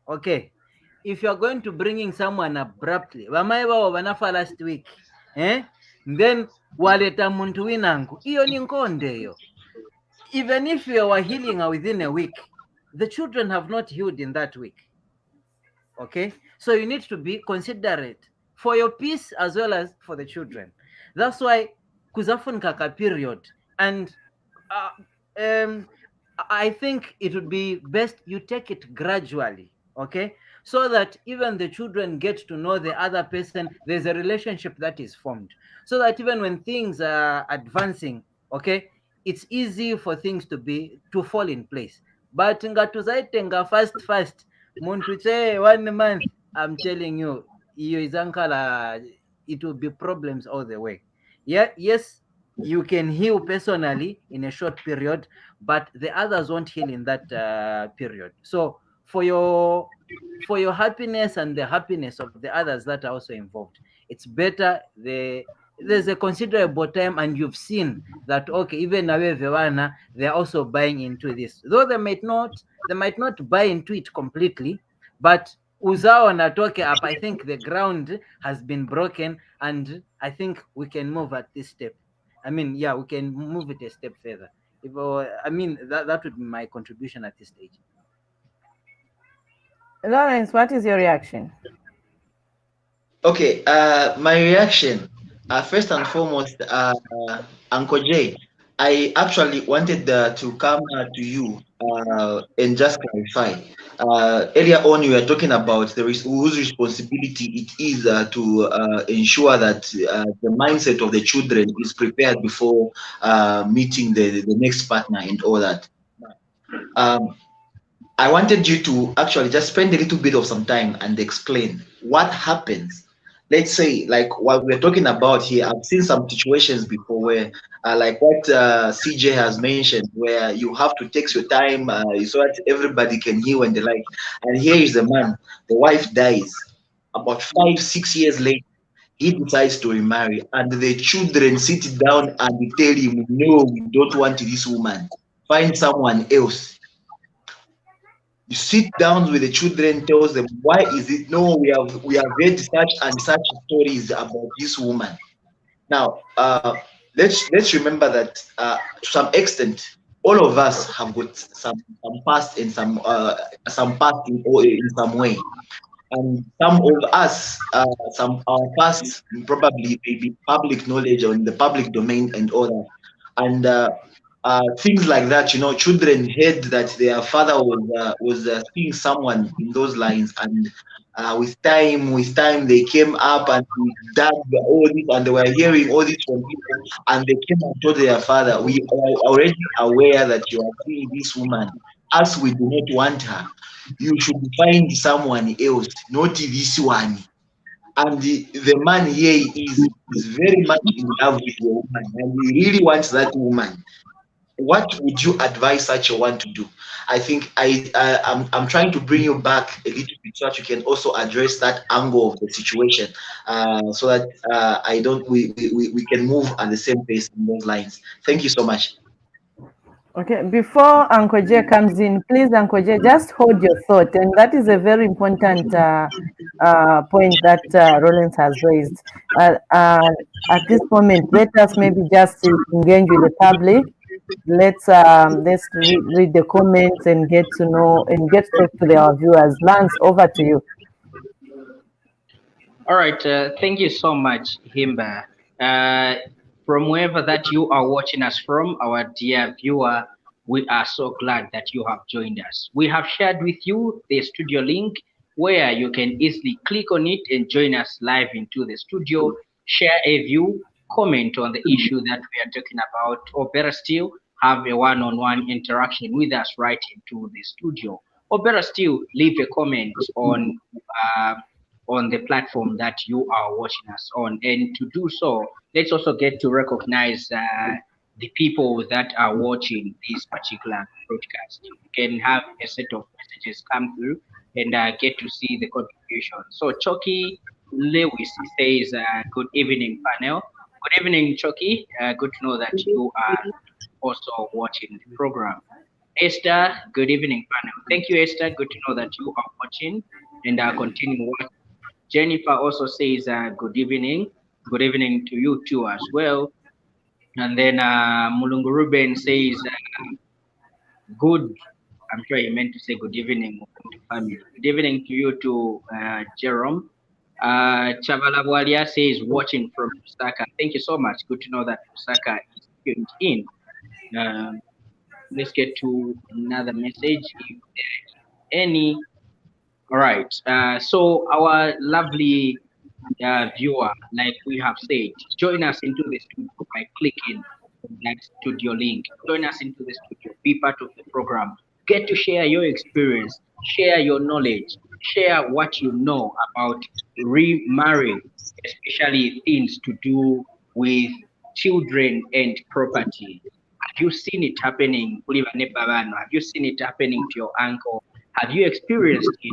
okay, if you're going to bringing someone abruptly, wanafa last week, then waleta muntu winangu, iyo ni nkonde yo. Even if you are healing within a week, the children have not healed in that week. Okay, so you need to be considerate for your peace as well as for the children. That's why kuzafunika period. And I think it would be best you take it gradually, okay? So that even the children get to know the other person, there's a relationship that is formed. So that even when things are advancing, okay, it's easy for things to fall in place. But ngatuzaitenga fast, muntu che 1 month, I'm telling you, iyo izankala, it will be problems all the way. Yeah, yes, you can heal personally in a short period, but the others won't heal in that period. So for your happiness and the happiness of the others that are also involved, it's better there's a considerable time and you've seen that, okay, even Nawe they're also buying into this, though they might not buy into it completely, but uzao natoke up, I think the ground has been broken, and I think we can move at this step. I mean, yeah, we can move it a step further. I mean, that would be my contribution at this stage. Lawrence, what is your reaction? Okay, my reaction, first and foremost, Uncle Jay, I actually wanted to come to you and just clarify. Earlier on, you were talking about whose responsibility it is to ensure that the mindset of the children is prepared before meeting the next partner and all that. Um, I wanted you to actually just spend a little bit of some time and explain what happens. Let's say, like what we're talking about here, I've seen some situations before where, like what CJ has mentioned, where you have to take your time so that everybody can hear and the like. And here is the man, the wife dies. About 5, 6 years later, he decides to remarry, and the children sit down and tell him, "No, we don't want this woman. Find someone else." You sit down with the children, tells them, why is it? No, we have read such and such stories about this woman. Now, let's remember that to some extent, all of us have got some past in some past in some way, and some of us, some our past probably may be public knowledge or in the public domain and all that, and things like that. Children heard that their father was seeing someone in those lines, and with time they came up and dug all this, and they were hearing all this from people, and they came and told their father, "We are already aware that you are seeing this woman, as we do not want her. You should find someone else, not this one." And the man here is very much in love with the woman, and he really wants that woman. What would you advise such a one to do? I think I'm trying to bring you back a little bit so that you can also address that angle of the situation, so that I don't we can move at the same pace in those lines. Thank you so much. Okay, before Uncle J comes in, please, Uncle J, just hold your thought. And that is a very important point that Rollins has raised. At this moment, let us maybe just engage with the public. Let's read the comments and get to know and get straight to our viewers. Lance, over to you. All right, thank you so much, Himba. From wherever that you are watching us from, our dear viewer, we are so glad that you have joined us. We have shared with you the studio link where you can easily click on it and join us live into the studio, share a view, comment on the issue that we are talking about, or better still, have a one-on-one interaction with us right into the studio. Or better still, leave a comment on the platform that you are watching us on. And to do so, let's also get to recognize the people that are watching this particular broadcast. You can have a set of messages come through and get to see the contribution. So Chucky Lewis says, good evening, panel. Good evening, Chucky. Good to know that you are also watching the program. Esther, good evening, panel. Thank you, Esther. Good to know that you are watching and continue watching. Jennifer also says, good evening. Good evening to you too as well. And then Mulungu Ruben says, good. I'm sure you meant to say good evening to family. Good evening to you too, Jerome. Chavala Bwalia says watching from Nsaka. Thank you so much. Good to know that Nsaka is tuned in. Um, let's get to another message if there is any. All right. So our lovely viewer, like we have said, join us into the studio by clicking on that studio link. Join us into the studio. Be part of the program. Get to share your experience, share your knowledge, share what you know about remarrying, especially things to do with children and property. Have you seen it happening? Have you seen it happening to your uncle? Have you experienced it?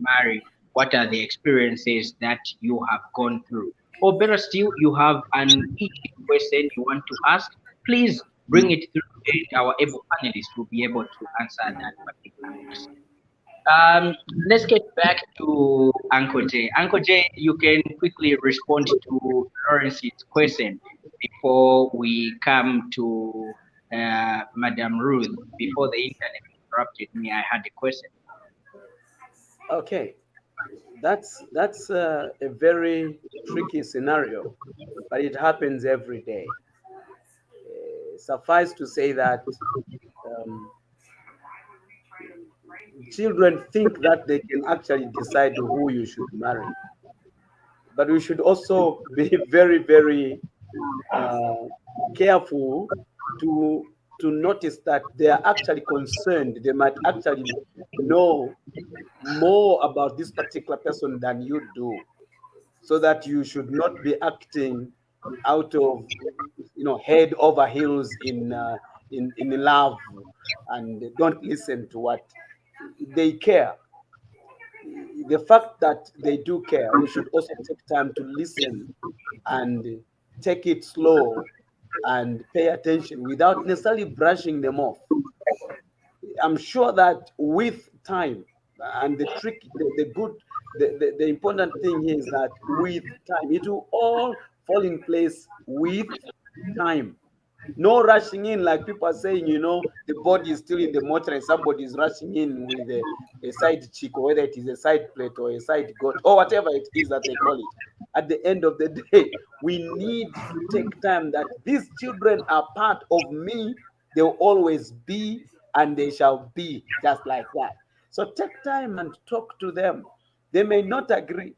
Marry, what are the experiences that you have gone through? Or better still, you have an easy question you want to ask, please bring it through and our able panelists will be able to answer that particular question. Let's get back to Uncle J. Uncle J, you can quickly respond to Lawrence's question before we come to Madam Ruth. Before the internet interrupted me, I had a question. Okay, that's a very tricky scenario, but it happens every day. Suffice to say that um, children think that they can actually decide who you should marry, but we should also be very, very uh, careful to notice that they are actually concerned. They might actually know more about this particular person than you do, so that you should not be acting out of head over heels in love, and don't listen to what they care. The fact that they do care, we should also take time to listen and take it slow and pay attention without necessarily brushing them off. I'm sure that with time, and the trick, the good, the important thing here is that with time, it will all fall in place with time. No rushing in, like people are saying, the body is still in the mortuary, somebody is rushing in with a side chick, or whether it is a side plate or a side goat, or whatever it is that they call it. At the end of the day, we need to take time that these children are part of me, they'll always be, and they shall be just like that. So take time and talk to them. They may not agree.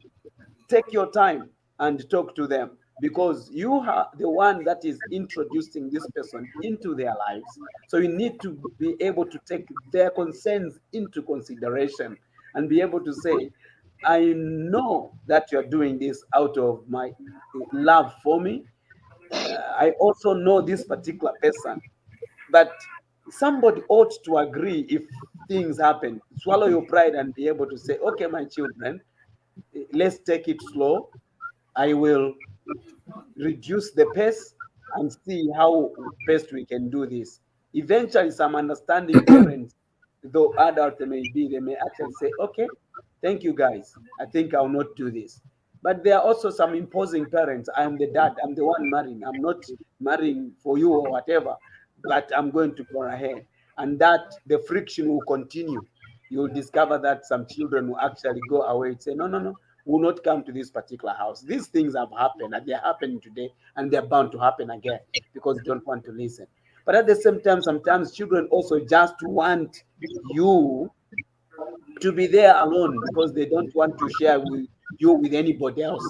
Take your time and talk to them, because you are the one that is introducing this person into their lives. So you need to be able to take their concerns into consideration and be able to say, I know that you're doing this out of my love for me. I also know this particular person, but somebody ought to agree if things happen. Swallow your pride and be able to say, okay, my children, let's take it slow. I will reduce the pace and see how best we can do this. Eventually, some understanding parents, though adult they may be, they may actually say, okay, thank you guys. I think I'll not do this. But there are also some imposing parents. I'm the dad. I'm the one marrying. I'm not marrying for you or whatever, but I'm going to go ahead. And that the friction will continue. You'll discover that some children will actually go away and say, no, no, no, will not come to this particular house. These things have happened, and they're happening today, and they're bound to happen again because they don't want to listen. But at the same time, sometimes children also just want you to be there alone because they don't want to share with you with anybody else,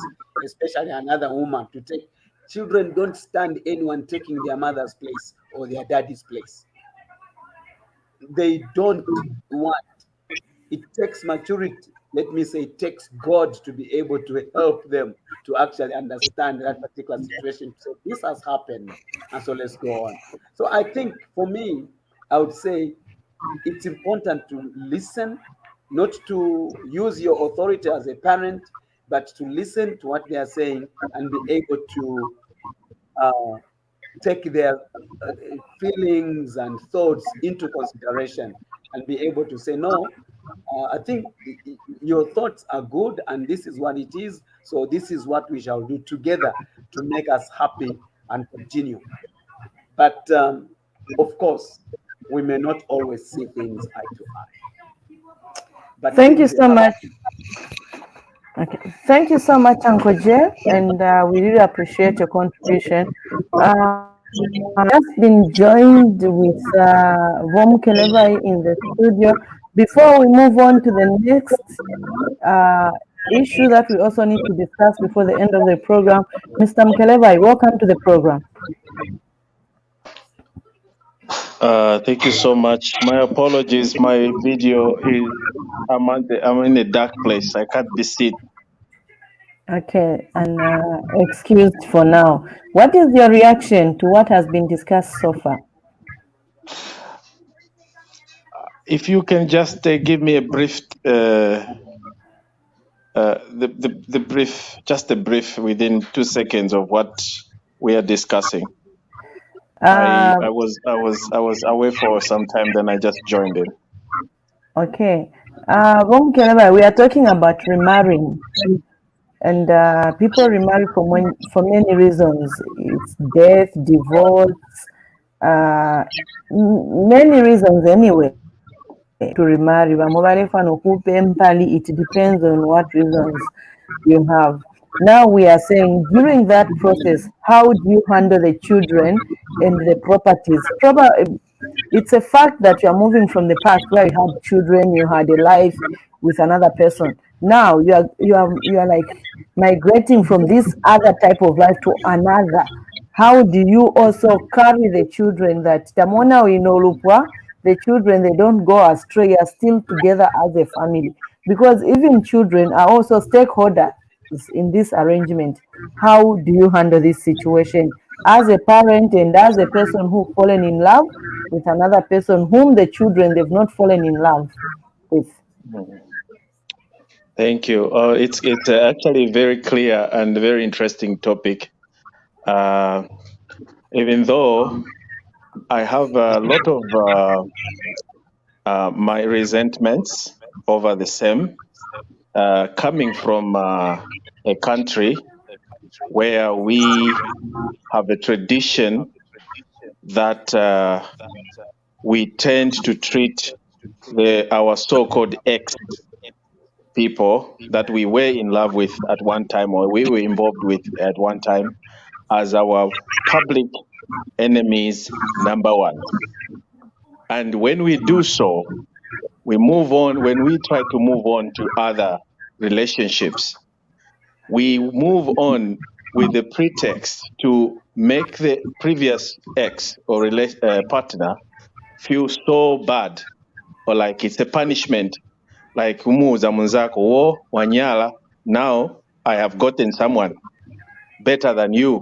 especially another woman to take. Children don't stand anyone taking their mother's place or their daddy's place. They don't want. It takes maturity. Let me say, it takes God to be able to help them to actually understand that particular situation. So this has happened, and so let's go on. So I think for me, I would say it's important to listen, not to use your authority as a parent, but to listen to what they are saying and be able to uh, take their feelings and thoughts into consideration and be able to say, no, I think your thoughts are good and this is what it is. So this is what we shall do together to make us happy and continue. But of course, we may not always see things eye to eye. But Thank you so much. Okay. Thank you so much, Uncle Jeff, and we really appreciate your contribution. I've just been joined with Vom Kelevai in the studio. Before we move on to the next issue that we also need to discuss before the end of the program, Mr. Mkelevai, welcome to the program. Thank you so much. My apologies. My video is I'm in a dark place. I can't be seen. Okay, and excused for now. What is your reaction to what has been discussed so far? If you can just give me a brief, the brief, just a brief within 2 seconds of what we are discussing. I was away for some time, then I just joined in. Okay, we are talking about remarrying, and people remarry for many reasons. It's death, divorce, many reasons anyway. To remarry, it depends on what reasons you have. Now we are saying during that process, how do you handle the children and the properties? It's a fact that you are moving from the past where you had children, you had a life with another person. Now you are like migrating from this other type of life to another. How do you also carry the children that Tamona Inolupwa, the children, they don't go astray, are still together as a family? Because even children are also stakeholders in this arrangement. How do you handle this situation as a parent and as a person who fallen in love with another person whom the children, they've not fallen in love with? Thank you. It's actually very clear and very interesting topic. Even though I have a lot of my resentments over the same, coming from a country where we have a tradition that we tend to treat our so-called ex people that we were in love with at one time or we were involved with at one time as our public enemies number one. And when we do so, we move on. When we try to move on to other relationships, we move on with the pretext to make the previous ex or partner feel so bad, or like it's a punishment, like umuuza munzako wo wanyala, now I have gotten someone better than you.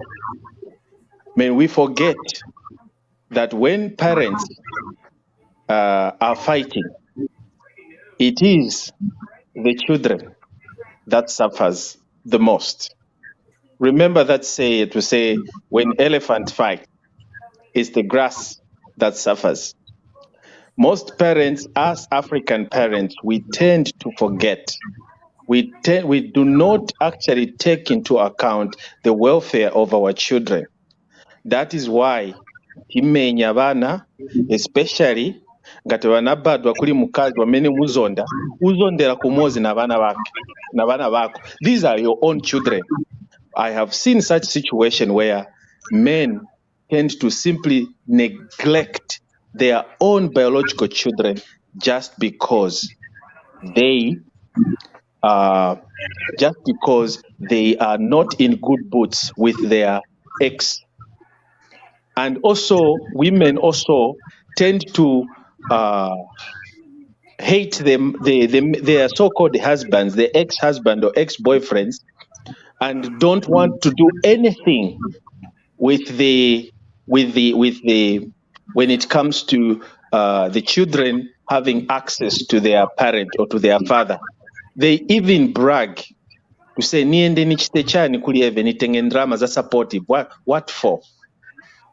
I mean, we forget that when parents are fighting, it is the children that suffers the most. Remember that to say when elephant fight, it's the grass that suffers. Most parents, as African parents, we tend to forget. We do not actually take into account the welfare of our children. That is why timenya bana, especially nga tebanabadwa kuli mukazi wamene muzonda uzondera kumozi na bana bako. These are your own children. I have seen such situation where men tend to simply neglect their own biological children just because they are not in good books with their ex. And also, women also tend to hate their so-called husbands, their ex-husband or ex-boyfriends, and don't want to do anything when it comes to the children having access to their parent or to their father. They even brag to say niende nichitechani kuli eve nitenge ndrama za supportive. What for?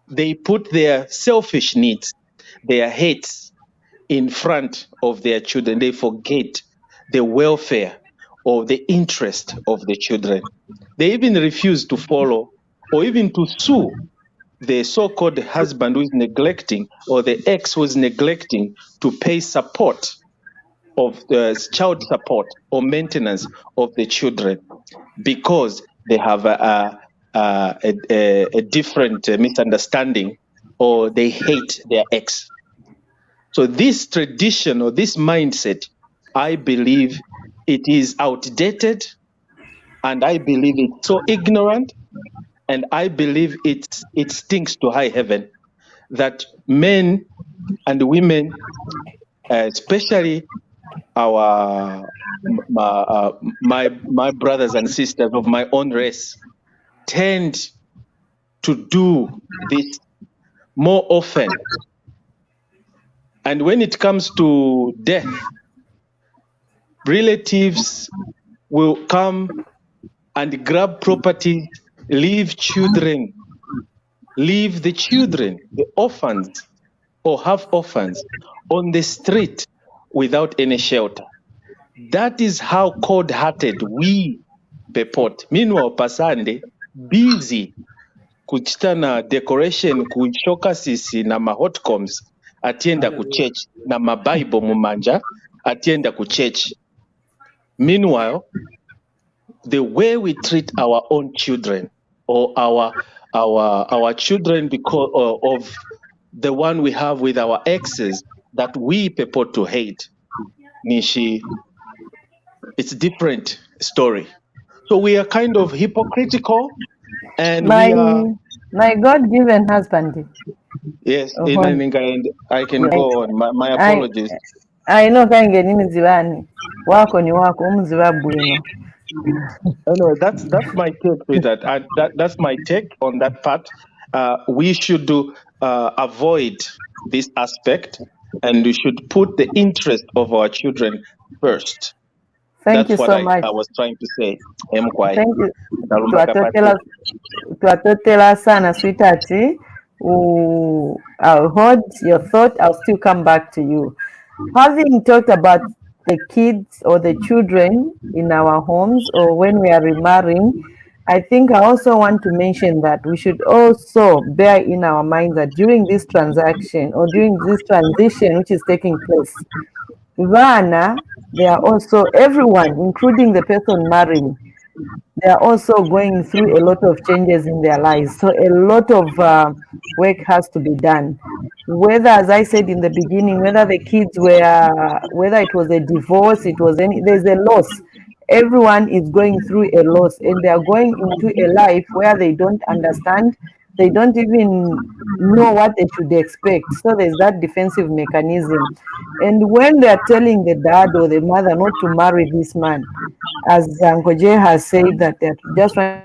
They put their selfish needs, their hates in front of their children. They forget the welfare or the interest of the children. They even refuse to follow or even to sue the so-called husband who is neglecting or the ex who is neglecting to pay support of the child support or maintenance of the children because they have a different misunderstanding or they hate their ex. So this tradition or this mindset, I believe it is outdated, and I believe it's so ignorant, and I believe it stinks to high heaven that men and women, especially my brothers and sisters of my own race, tend to do this more often. And when it comes to death, relatives will come and grab property, leave the children, the orphans or half orphans, on the street without any shelter. That is how cold-hearted we purport. Meanwhile, Pasande busy kuchita na decoration kuchoka sisi na mahotcoms atienda ku church na mabible mumanja atienda ku church. Meanwhile, the way we treat our own children or our children because of the one we have with our exes that we purport to hate, Nishi, it's a different story. So we are kind of hypocritical, and my we are God-given husband. yes, and I can go on. My apologies. I know kange nini ziwani wako ni wako umziwa bwino. Anyway, that's my take with that. That's my take on that part. We should avoid this aspect, and we should put the interest of our children first. Thank That's you what so much. I was trying to say. Thank you. Twatotela sana, sweetheart. I'll hold your thought. I'll still come back to you. Having talked about the kids or the children in our homes or when we are remarrying, I think I also want to mention that we should also bear in our mind that during this transaction or during this transition which is taking place, Vana, they are also everyone, including the person marrying, they are also going through a lot of changes in their lives. So a lot of work has to be done. Whether, as I said in the beginning, whether the kids were, whether it was a divorce, there's a loss. Everyone is going through a loss, and they are going into a life where they don't understand. They don't even know what they should expect. So there's that defensive mechanism. And when they are telling the dad or the mother not to marry this man, as Uncle Jay has said, that they're just trying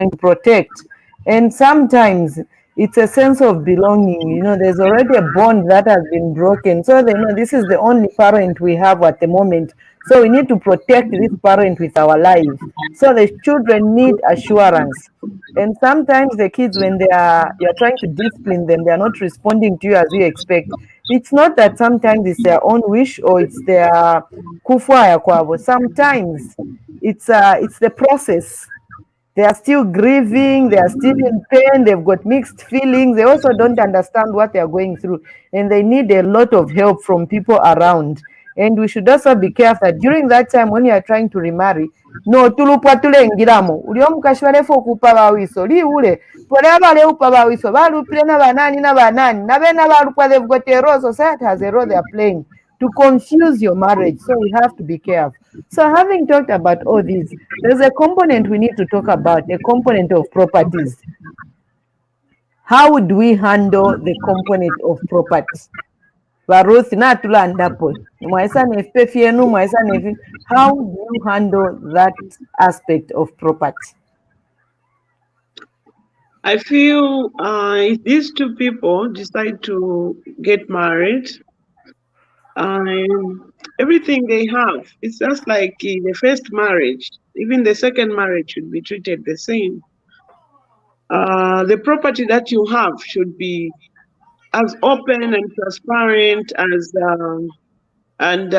to protect. And sometimes it's a sense of belonging. You know, there's already a bond that has been broken. So they know this is the only parent we have at the moment. So we need to protect this parent with our life. So the children need assurance. And sometimes the kids, when you're trying to discipline them, they are not responding to you as you expect. It's not that sometimes it's their own wish or it's their kufwa kwabo. Sometimes it's the process. They are still grieving, they are still in pain, they've got mixed feelings, they also don't understand what they are going through, and they need a lot of help from people around. And we should also be careful that during that time when you are trying to remarry, no tulupwa tulengiramo uli omukashi balefa okupa bawiso liule pole baleupa bawiso balupire na banani nabena balupwa. They've got a role, society has a role they are playing to confuse your marriage. So we have to be careful. So having talked about all these, there's a component we need to talk about, a component of properties. How would we handle the component of property? Ruth, how do you handle that aspect of property? I feel if these two people decide to get married, everything they have, it's just like the first marriage. Even the second marriage should be treated the same. The property that you have should be as open and transparent as and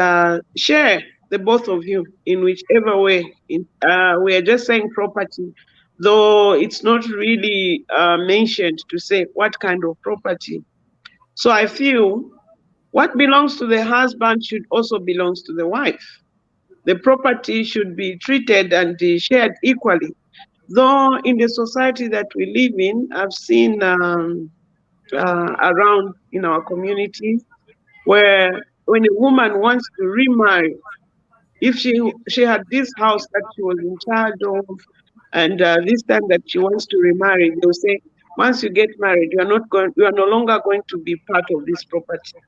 share the both of you in whichever way. We are just saying property, though it's not really mentioned to say what kind of property. So I feel What belongs to the husband should also belong to the wife. The property should be treated and shared equally. Though in the society that we live in, I've seen around in our communities where when a woman wants to remarry, if she had this house that she was in charge of, and this time that she wants to remarry, they'll say, once you get married, you are no longer going to be part of this property.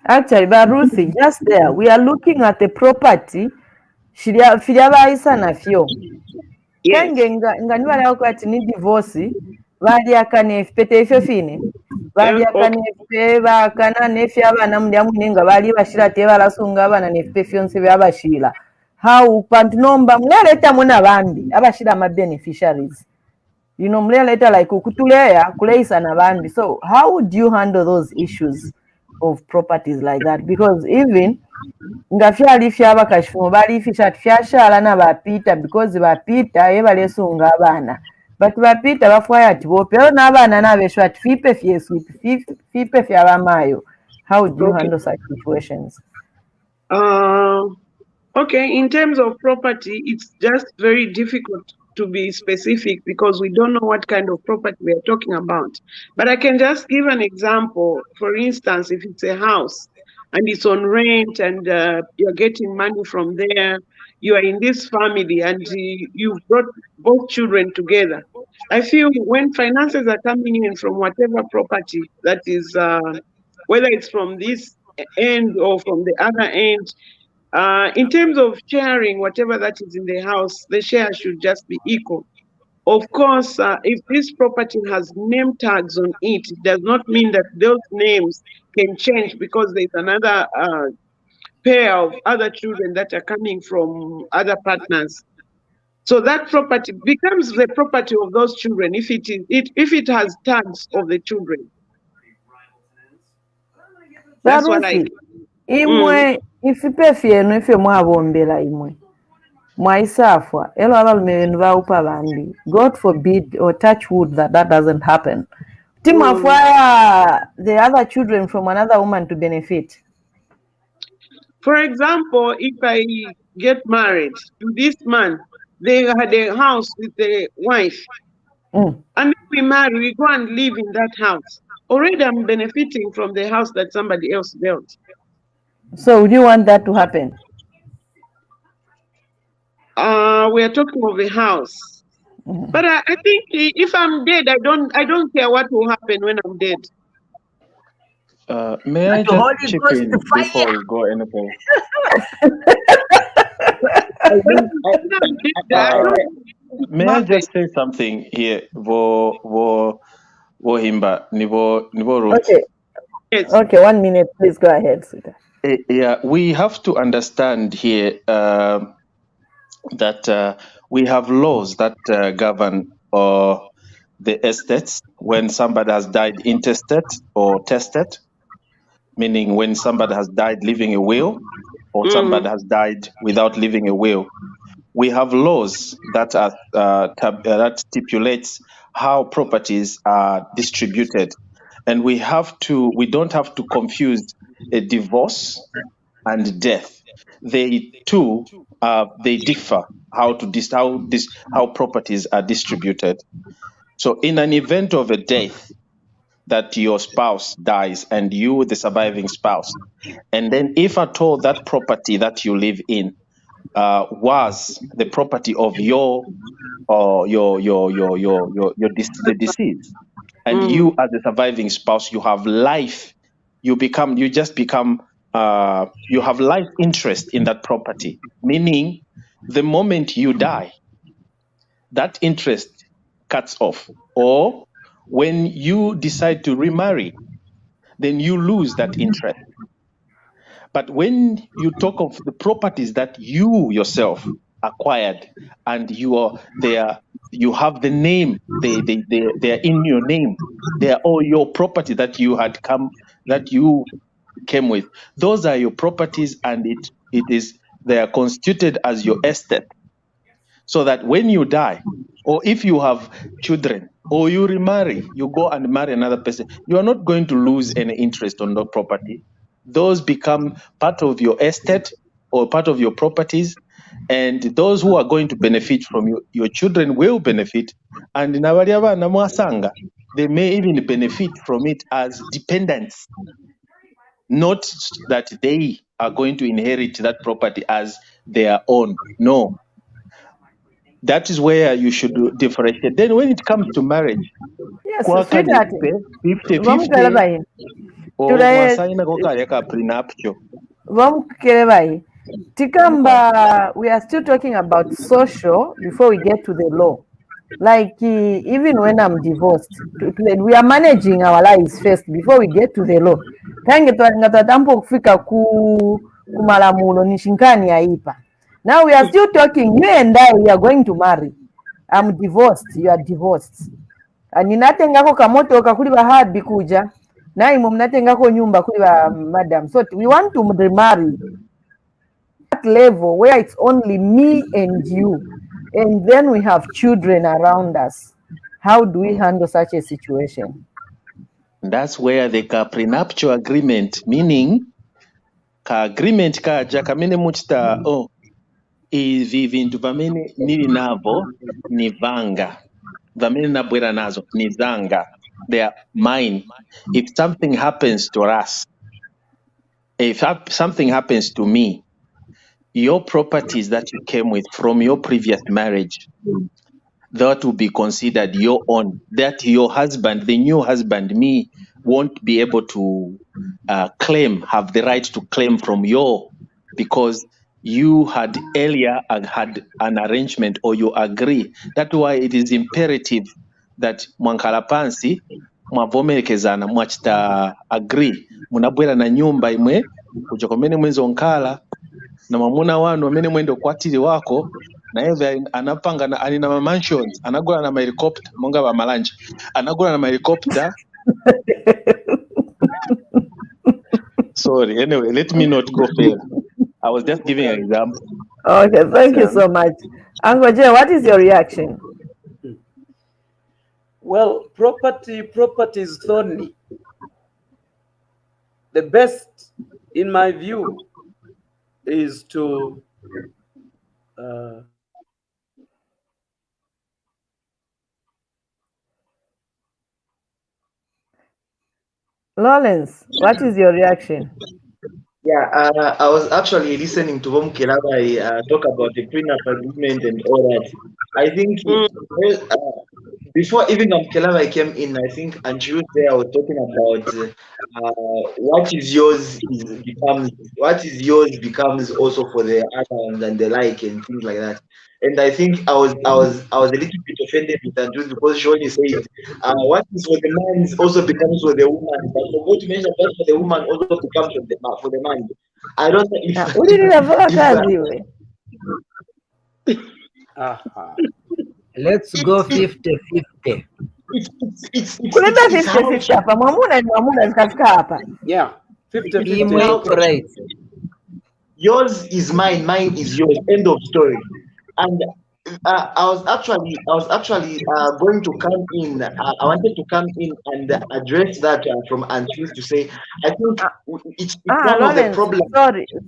Actually, but Ruthie, just there, we are looking at the property. Filiabaisa nafyo. Kenge nga nibala kwati ni divorce, bali akane pete efyo fine. Bali akane pe bakana nefya abana mudya muninga bali bashira te balasunga abana nefe fyonse byabashira. How pantinomba mleleta muna bambi abashira ma beneficiaries. You know, mleleta like ukutuleya kuleisa na bambi. So how would you handle those issues of properties like that? Because even nga fyali fyaba kashifumo bali fisha fyashala na bapita because bapita yebalesunga abana but bapita bafwaya ati bopero n'abana nabeshwa ati fipe fyesu fipe fyabamayo. How do you handle such situations? Okay, in terms of property, it's just very difficult to be specific because we don't know what kind of property we are talking about. But I can just give an example. For instance, if it's a house and it's on rent and you're getting money from there, you are in this family and you've brought both children together. I feel when finances are coming in from whatever property that is, whether it's from this end or from the other end, in terms of sharing whatever that is in the house, the share should just be equal. Of course, if this property has name tags on it, it does not mean that those names can change because there's another pair of other children that are coming from other partners. So that property becomes the property of those children if it has tags of the children. That's what I. Imwe ifipe fyenu ifyo mwabombera imwe mwaisafwa elo abalume benu baupa bambi. God forbid or touch wood that doesn't happen. Timafwaya the other children from another woman to benefit. For example, if I get married to this man, they had a house with the wife, and we marry, we go and live in that house. Already I'm benefiting from the house that somebody else built. So would you want that to happen? We are talking of a house. But I think if I'm dead, I don't care what will happen when I'm dead. May I just chip in before we go anywhere? May I just say something here? Himba, nivo Ruth. Okay. Yes. Okay, 1 minute, please go ahead, sweetheart. Yeah, we have to understand here that we have laws that govern the estates when somebody has died intestate or testate, meaning when somebody has died leaving a will or somebody has died without leaving a will. We have laws that are that stipulates how properties are distributed, and we don't have to confuse a divorce and death. They too they differ how properties are distributed. So in an event of a death, that your spouse dies and you the surviving spouse, and then if at all that property that you live in was the property of the deceased, and you as the surviving spouse, you have life, you have life interest in that property, meaning the moment you die, that interest cuts off. Or when you decide to remarry, then you lose that interest. But when you talk of the properties that you yourself acquired and you have the name, they are in your name, they are all your property that you came with. Those are your properties, and they are constituted as your estate. so that when you die, or if you have children, or you remarry, you go and marry another person, you are not going to lose any interest on the property. Those become part of your estate or part of your properties, and those who are going to benefit from you, your children will benefit, and they may even benefit from it as dependents, not that they are going to inherit that property as their own. No. That is where you should differentiate. Then when it comes to marriage, Yes, kwaka sweetheart. 50-50 or mwasaina kokale ka prenuptial. Vamukelebai. Tikamba, we are still talking about social before we get to the law. Like even when I'm divorced, we are managing our lives first before we get to the law. Tange twatatampo kufika ku malamulo nishinkani yaipa. Now we are still talking, you and I, we are going to marry. I'm divorced, you are divorced. Ninatengako kamoto kuli bahabi kuja. Na imo mnatengako nyumba kuli ba madam. So we want to remarry. That level where it's only me and you, and then we have children around us. How do we handle such a situation? That's where the prenuptial agreement, meaning ka agreement kaja kamene muchita ivi vintu vamene nili navo ni vanga, vamene nabwera nazo ni zanga, they are mine. If something happens to us, if something happens to me, your properties that you came with from your previous marriage, that will be considered your own. That your husband, the new husband, me, won't be able to have the right to claim from your, because you had earlier had an arrangement or you agree. That's why it is imperative that mwankalapansi mwavomerekezana mwachita agree munabwera na nyumba imwe kuja komene mwenzo nkala na mamuna wanu amene mwendo kwatiri wako na eve anapanga na alina ma mansions, anagula na helicopter monga ba malanje, anagula na helicopter. Sorry, anyway, let me not go further. I was just giving an example. Okay, thank you so much. Uncle Jay, what is your reaction? Well, property is thorny. The best, in my view, is to Lawrence, what is your reaction? Yeah, I was actually listening to Kelabai talk about the prenup agreement and all that. I think before even Kelabai came in, I think Andrew there was talking about what is yours becomes also for the others and the like and things like that. And I think I was a little bit offended with Andrew because she only said what is for the man also becomes for the woman. But for what you mentioned, that for the woman also becomes for the man. I don't know if let's go 50-50. It's yeah, 50-50. Right. Yours is mine, mine is yours. End of story. And I was actually going to come in. I wanted to come in and address that from Andrews to say I think it's one Lawrence, of the problems.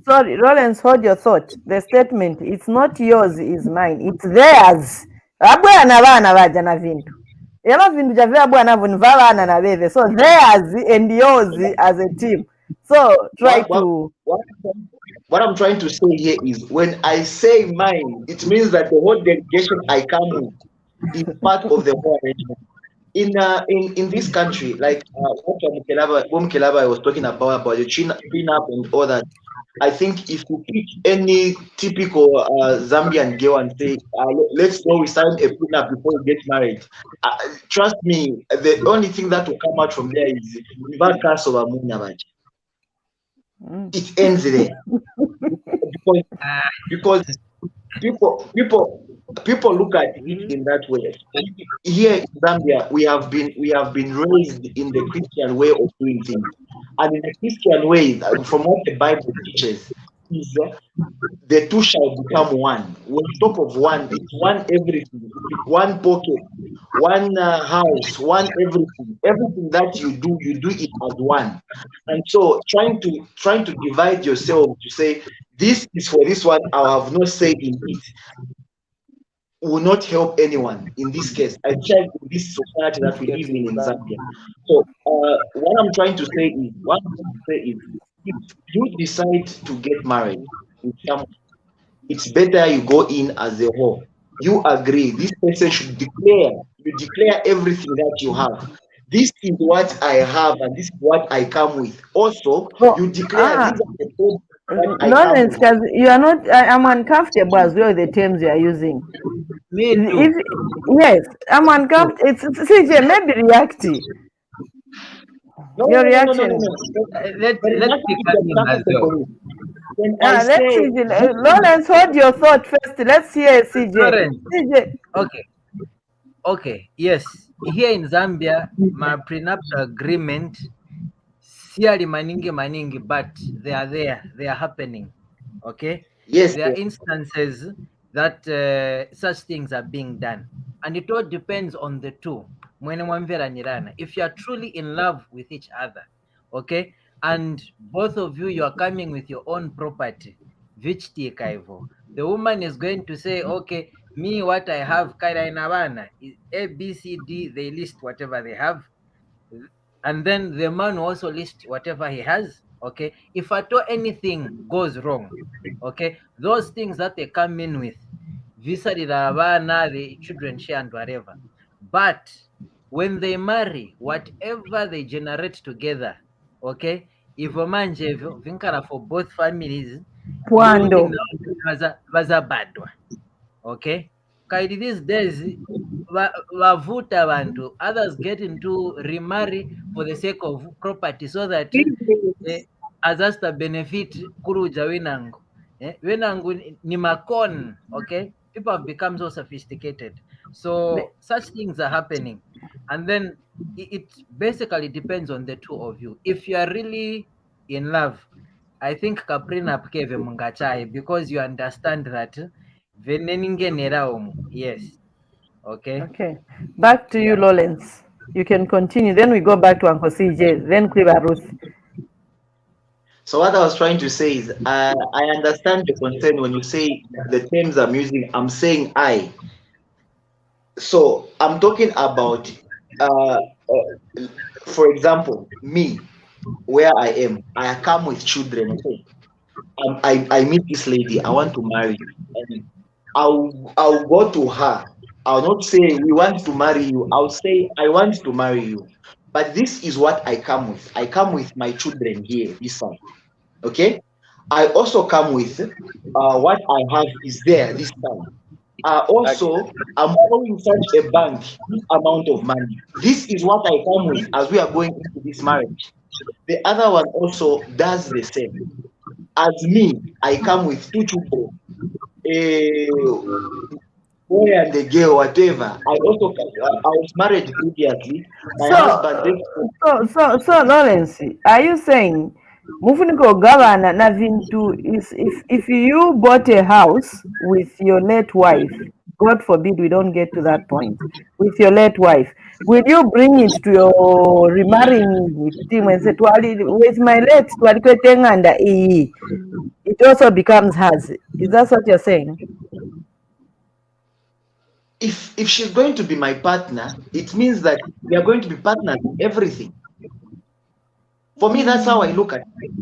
Sorry, Lawrence, hold your thought. The statement, it's not yours, is mine. It's theirs. So theirs and yours as a team. So try What I'm trying to say here is when I say mine, it means that the whole delegation I come with is part of the whole arrangement. In this country, like what Mkelaba was talking about the prenup and all that. I think if you pick any typical Zambian girl and say, let's go, we sign a prenup before we get married. Trust me, the only thing that will come out from there is it ends there. because people look at it in that way. Here in Zambia, we have been raised in the Christian way of doing things, and in the Christian way, from what the Bible teaches, is the two shall become one. On top of one, it's one everything, one pocket, one house, one everything. Everything that you do it as one. And so trying to divide yourself to say this is for this one, I have no say in it, will not help anyone in this case, especially in this society that we live in Zambia. So what I'm trying to say is, if you decide to get married with someone, it's better you go in as a whole. You agree, this person should declare everything that you have. This is what I have and this is what I come with. Also, you declare these are the things that I come Lawrence, with. because you are not, I'm uncomfortable as well with the terms you are using. Me too. Yes, I'm uncomfortable. It's CJ, maybe reacting. Your reaction. Let's be coming as well. Let's see. Lawrence, hold your thought first. Let's hear CJ. Lawrence. CJ. Okay. Yes. Here in Zambia, my prenuptial agreement, siali maningi, but they are there. They are happening. Okay. Yes. There are instances that such things are being done, and it all depends on the two. If you are truly in love with each other, okay, and both of you are coming with your own property, the woman is going to say, okay, me what I have is A, B, C, D. They list whatever they have, and then the man will also list whatever he has. Okay, if at all anything goes wrong, okay, those things that they come in with, the children share and whatever, but when they marry, whatever they generate together, okay, hivyo manje hivyo vinkara for both families Pwando. vazabadwa. Okay, kaidi these days vavuta vantu, others get into remarry for the sake of property so that azasta benefit kuruja wenangu. Wenangu ni makon. Okay, people have become so sophisticated, so such things are happening, and then it basically depends on the two of you. If you are really in love, I think kaprina pkeve mungachai, because you understand that yes. Okay, back to you, Lawrence. You can continue. Then we go back to Uncle CJ. Then Ruth. So what I was trying to say is, I understand the concern when you say the terms I'm using. I'm saying I. So I'm talking about, for example, me, where I am. I come with children. Okay, I meet this lady. I want to marry, and I'll go to her. I'll not say we want to marry you. I'll say I want to marry you. But this is what I come with. I come with my children here, this side. Okay, I also come with what I have is there this time. Also, I'm owing such a bank this amount of money. This is what I come with as we are going into this marriage. The other one also does the same. As me, I come with two children, a boy and a girl, whatever. I was married previously. My husband. So Lawrence, are you saying mufuniko gavana na vintu is if you bought a house with your late wife, God forbid we don't get to that point, with your late wife, will you bring it to your remarrying team and say, with my late, it also becomes hers? Is that what you're saying? If she's going to be my partner, it means that we are going to be partners in everything. For me, that's how I look at it.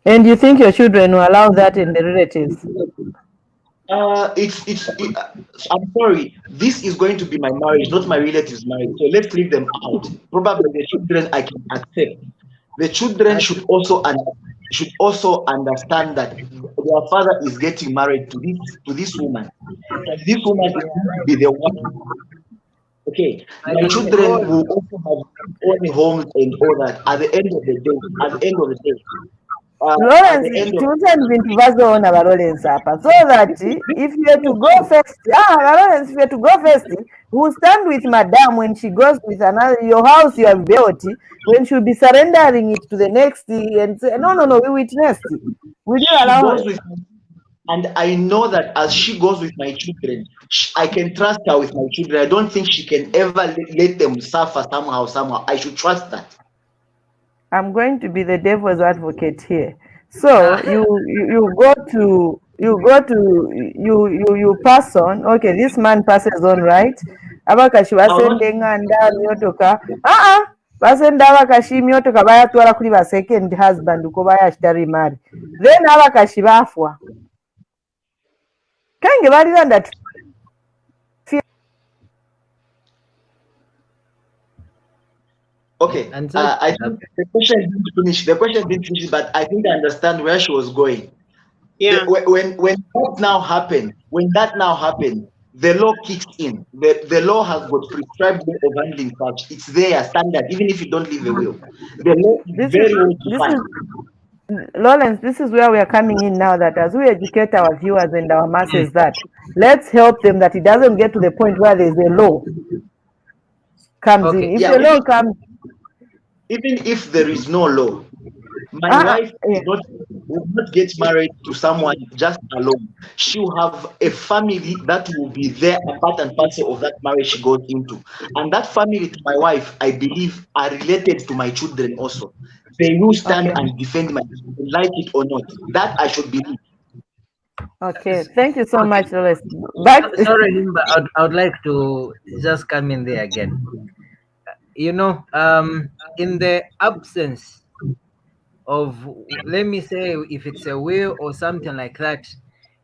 And you think your children will allow that in the relatives? I'm sorry. This is going to be my marriage, not my relatives' marriage. So let's leave them out. Probably the children I can accept. The children should also understand that their father is getting married to this woman. And this woman will be the one. Okay, my children will also have own homes and all that. At the end of the day, Lawrence, the end of timutseni vintu vazoona vaLawrence apa, so that if you are to go first, Lawrence, if you are to go first, who stand with Madam when she goes with another, your house you have built, when she'll be surrendering it to the next and say, no, we witnessed. Will you she allow goes her? with, and I know that as she goes with my children, I can trust her with my children. I don't think she can ever let them suffer somehow. I should trust that. I'm going to be the devil's advocate here. So you go to you pass on. Okay, this man passes on, right? Abakashi I'll not, basende nganda myotoka. Basenda abakashi myotoka bayatwala kuri ba second husband uko bayashitari mari. Then abakashi bafwa. Kange bali that. okay. And so, I think the question didn't finish. The question didn't finish, but I think I understand where she was going. Yeah. When that now happened, the law kicks in. The law has got prescribed way of handling such. It's there standard, even if you don't leave a will. The law is very well defined. Lawrence, this is where we are coming in now, that as we educate our viewers and our masses, that let's help them that it doesn't get to the point where there's a law comes in. If the law comes, even if there is no law, my wife will not get married to someone just alone. She will have a family that will be there, a part and parcel of that marriage she goes into. And that family to my wife, I believe, are related to my children also. They will stand and defend my children, like it or not. That I should believe. Okay, thank you so much, Lawrence. Sorry, Himba, I would like to just come in there again. You know, in the absence of, let me say, if it's a will or something like that,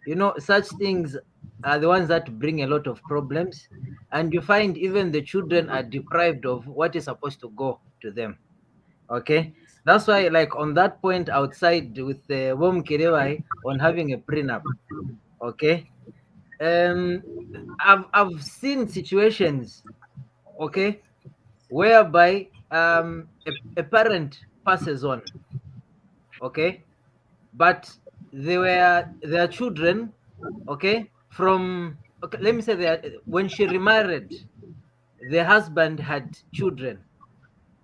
you know, such things are the ones that bring a lot of problems, and you find even the children are deprived of what is supposed to go to them. Okay, that's why, like, on that point outside with the Wom Kirewai on having a prenup. Okay, I've seen situations, okay, whereby a parent passes on, okay, but their children, okay, from, okay, let me say that when she remarried, the husband had children.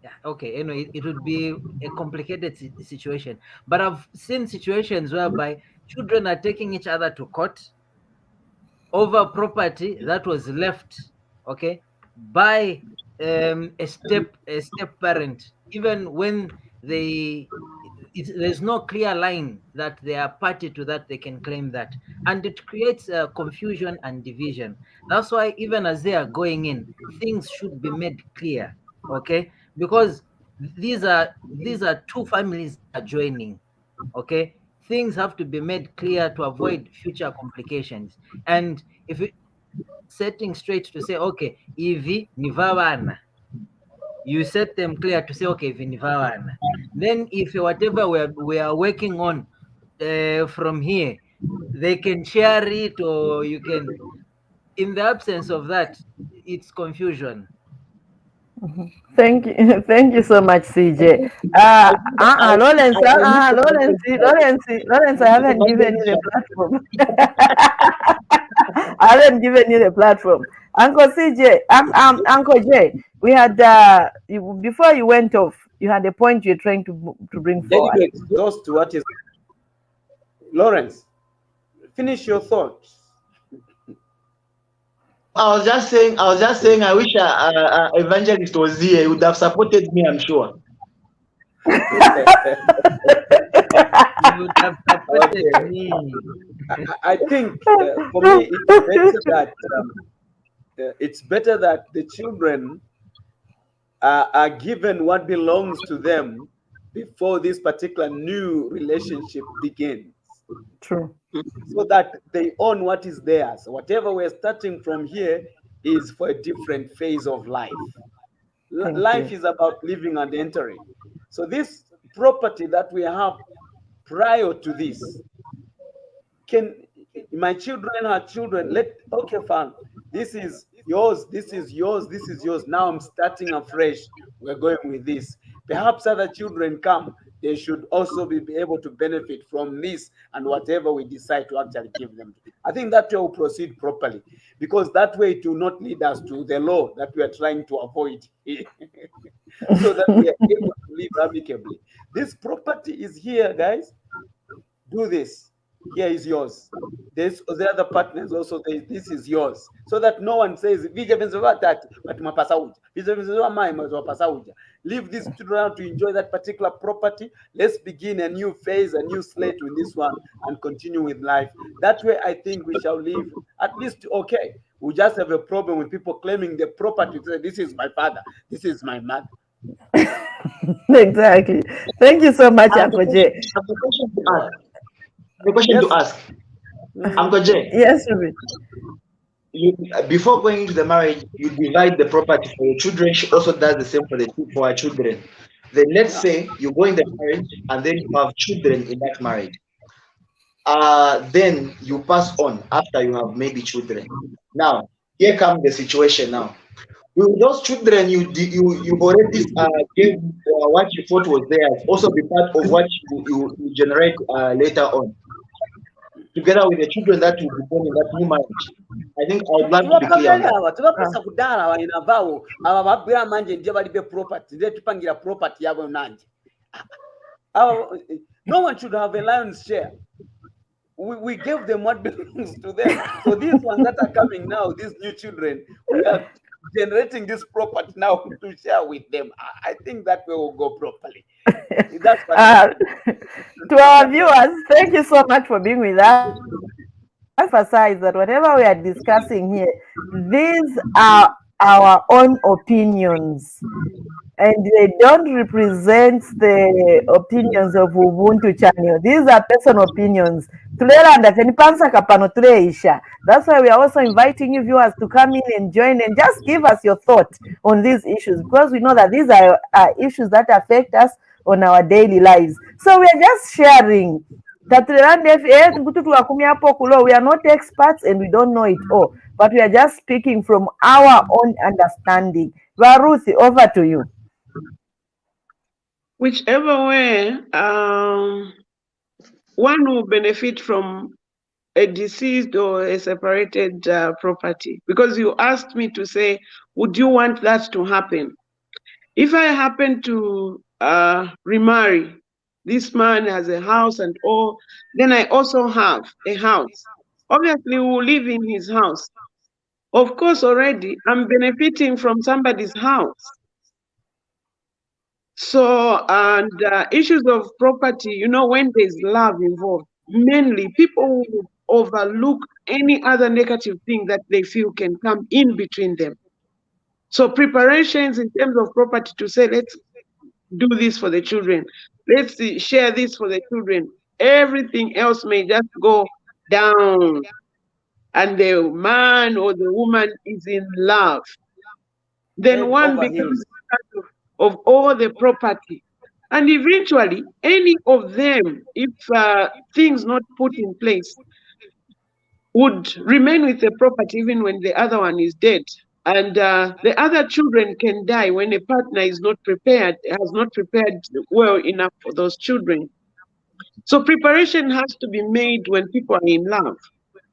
Yeah, okay, anyway, it would be a complicated situation, but I've seen situations whereby children are taking each other to court over property that was left, okay, by a step parent, even when there's no clear line that they are party to that, they can claim that, and it creates confusion and division. That's why even as they are going in, things should be made clear, okay, because these are two families that are joining, okay. Things have to be made clear to avoid future complications. And if it setting straight to say, okay, ivi ni vavana, you set them clear to say, okay, ivi ni vavana, then if whatever we are working on from here, they can share it, or you can, in the absence of that, it's confusion. Thank you so much, CJ. Lawrence, Lawrence, I haven't given you the platform. I haven't given you the platform. Uncle CJ, Uncle J, we had, before you went off, you had a point you're trying to bring forward. Let you exhaust what is. Lawrence, finish your thoughts. I was just saying, I wish Evangelist was here. He would have supported me, I'm sure. You would have supported me. I think for me, it's better that the children are given what belongs to them before this particular new relationship begins. True. So that they own what is theirs. Whatever we're starting from here is for a different phase of life. Life is about living and entering. So this property that we have prior to this, can my children are children, okay, fine, this is yours, this is yours, this is yours. Now I'm starting afresh. We're going with this. perhaps other children come, they should also be able to benefit from this and whatever we decide to actually give them. I think that way will proceed properly, because that way it will not lead us to the law that we are trying to avoid. So that we are able to live amicably. This property is here, guys. Do this. Here is yours. There's the other partners also. This is yours, so that no one says leave these children to enjoy that particular property. Let's begin a new phase, a new slate with this one, and continue with life. That way, I think we shall live at least okay. We just have a problem with people claiming the property. Say, this is my father, this is my mother. Exactly. Thank you so much, Uncle Jay. The question to ask, Uncle Jay. Yes, Ruby. Before going into the marriage, you divide the property for your children. She also does the same for her children. Then let's say you go in the marriage and then you have children in that marriage. Then you pass on after you have maybe children. Now, here comes the situation now. With those children, you already gave what you thought was theirs, also be part of what you generate later on, together with the children that will be born in that new marriage. I think I would like to be clear on that. No one should have a lion's share. We gave them what belongs to them. So these ones that are coming now, these new children, we are generating this property now to share with them. I think that way will go properly. That's to our viewers, thank you so much for being with us. Emphasize that whatever we are discussing here, these are our own opinions, and they don't represent the opinions of Ubuntu channel. These are personal opinions. That's why we are also inviting you viewers to come in and join and just give us your thought on these issues, because we know that these are issues that affect us on our daily lives. So we are just sharing. We are not experts and we don't know it all, but we are just speaking from our own understanding. Ruth, over to you. Whichever way, one will benefit from a deceased or a separated property. Because you asked me to say, would you want that to happen? If I happen to remarry, this man has a house and all, then I also have a house. Obviously, we will live in his house. Of course, already I'm benefiting from somebody's house. So, and issues of property, you know, when there's love involved, mainly people will overlook any other negative thing that they feel can come in between them. So preparations in terms of property to say, let's do this for the children, let's share this for the children, everything else may just go down, and the man or the woman is in love, then one becomes part of all the property. And eventually, any of them, if things not put in place, would remain with the property even when the other one is dead. And the other children can die when a partner is not prepared, has not prepared well enough for those children. So preparation has to be made when people are in love.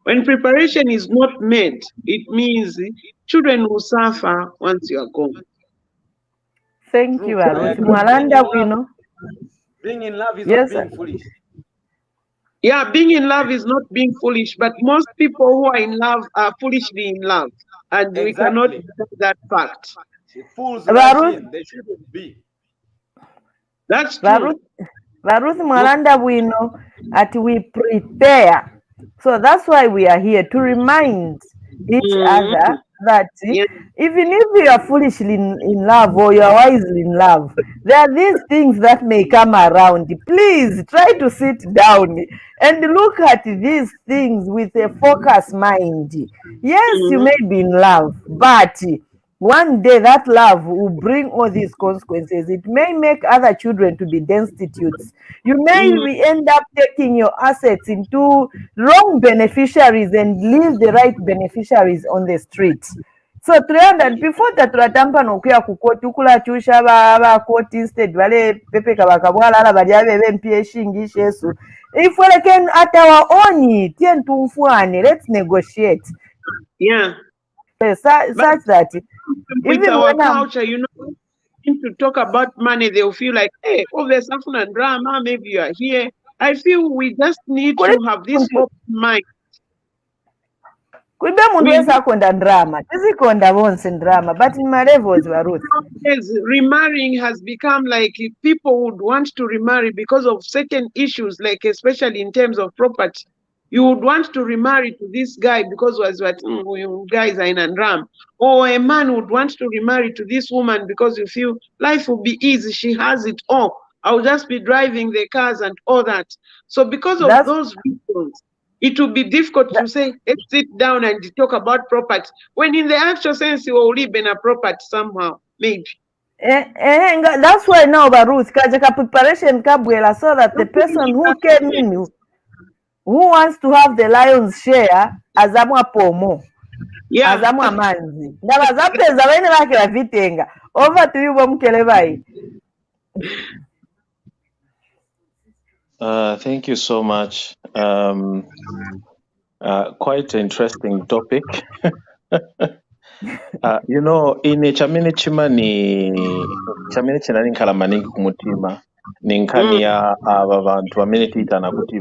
When preparation is not made, it means children will suffer once you are gone. Thank you, Ruth. Mwalanda, we know. Being in love is not being foolish. Yeah, being in love is not being foolish, but most people who are in love are foolishly in love, and we cannot accept that fact. Fools they shouldn't be. That's true. Ruth Mwalanda, we know that we prepare. So that's why we are here, to remind each other that even if you are foolishly in love or you are wisely in love, there are these things that may come around. Please try to sit down and look at these things with a focused mind. Yes, you may be in love, but one day that love will bring all these consequences. It may make other children to be destitutes. You may end up taking your assets into wrong beneficiaries and leave the right beneficiaries on the street. So 300 before that tulatampa nokuya ku court ukula chusha ba court instead wale pepe kabakabwala ala bali abe mpie shingi shesu. If we can at our own tien tumfuane, let's negotiate. Yeah. Such that with even our when culture, you know, to talk about money, they'll feel like, hey, oh, there's something and drama, maybe you are here. I feel we just need to have this open mind. Kuibe mundu wesa akonda drama. Tizikonda bonse drama, but in my levels were Ruth. Yes, remarrying has become like people would want to remarry because of certain issues, like especially in terms of property. You would want to remarry to this guy because was what guys are in a drum. Or a man would want to remarry to this woman because you feel life will be easy. She has it all. I'll just be driving the cars and all that. So because of those reasons, it will be difficult to say, let's sit down and talk about property. When in the actual sense, you will live in a property somehow, maybe. That's why now, Ruth, kajaka preparation kabwela, so that the person who came in, who wants to have the lion's share, azamwa pomo. Yeah. Azamwa manzi. Ndabazapeza bene bakira vitenga. Over to you, Bomkelebai. Thank you so much. Quite an interesting topic. You know, ine chamene chima chamene chinani nkala maningi kumutima ni nkani ya aba bantu bamene titana kuti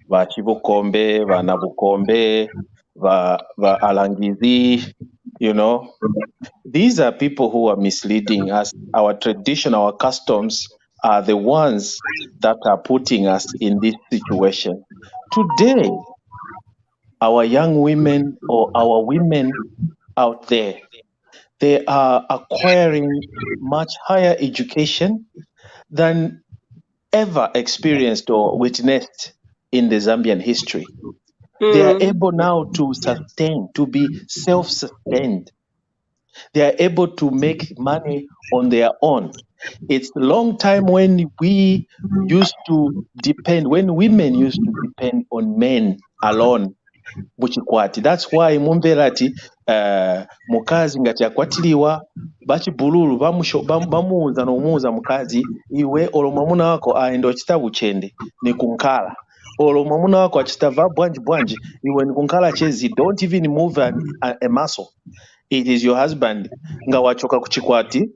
ba chibukombe, ba nabukombe, ba alangizi, you know. These are people who are misleading us. Our tradition, our customs are the ones that are putting us in this situation. Today, our young women or our women out there, they are acquiring much higher education than ever experienced or witnessed in the Zambian history. They are able now to sustain, to be self-sustained. They are able to make money on their own. It's a long time when we used to depend, when women used to depend on men alone. That's why mumberati mukazi ngati akwatiliwa bachibululu bamuuza nomuuza mukazi iwe olo mwamuna wako aenda ochita buchende ni kunkala olo mwamuna wako achitava bwanji iwe ni kunkala chezi, don't even move a muscle. It is your husband nga wachoka kuchikwati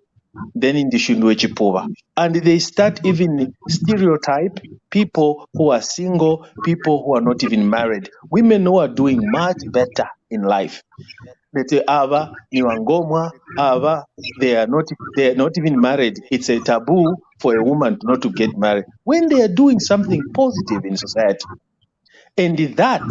then ndishindwe chipuva. And they start even stereotype people who are single, people who are not even married, women who are doing much better in life. They are not even married. It's a taboo for a woman not to get married when they are doing something positive in society. And that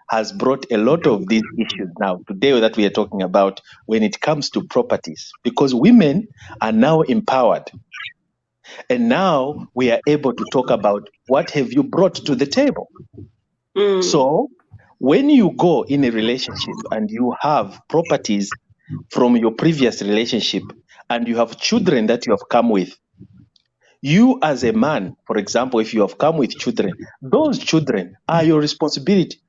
has brought a lot of these issues now today that we are talking about when it comes to properties, because women are now empowered. And now we are able to talk about what have you brought to the table. So when you go in a relationship and you have properties from your previous relationship and you have children that you have come with, you as a man, for example, if you have come with children, those children are your responsibility.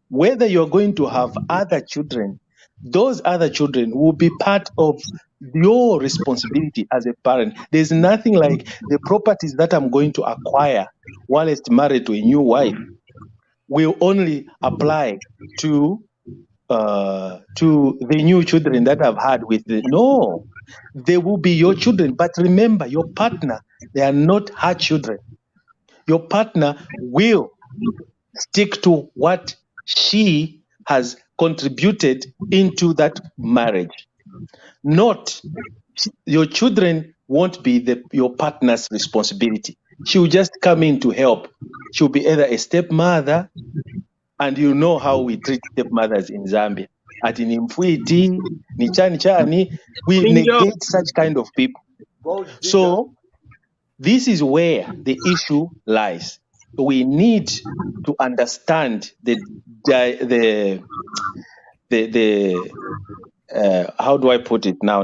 Whether you're going to have other children, those other children will be part of your responsibility as a parent. There's nothing like the properties that I'm going to acquire whilst married to a new wife will only apply to the new children that I've had with no, they will be your children. But remember, your partner, they are not her children. Your partner will stick to what she has contributed into that marriage. Not your children won't be your partner's responsibility. She will just come in to help. She'll be either a stepmother, and you know how we treat stepmothers in Zambia. At Nimfuiti, Nichani, we negate such kind of people. So this is where the issue lies. We need to understand how do I put it now?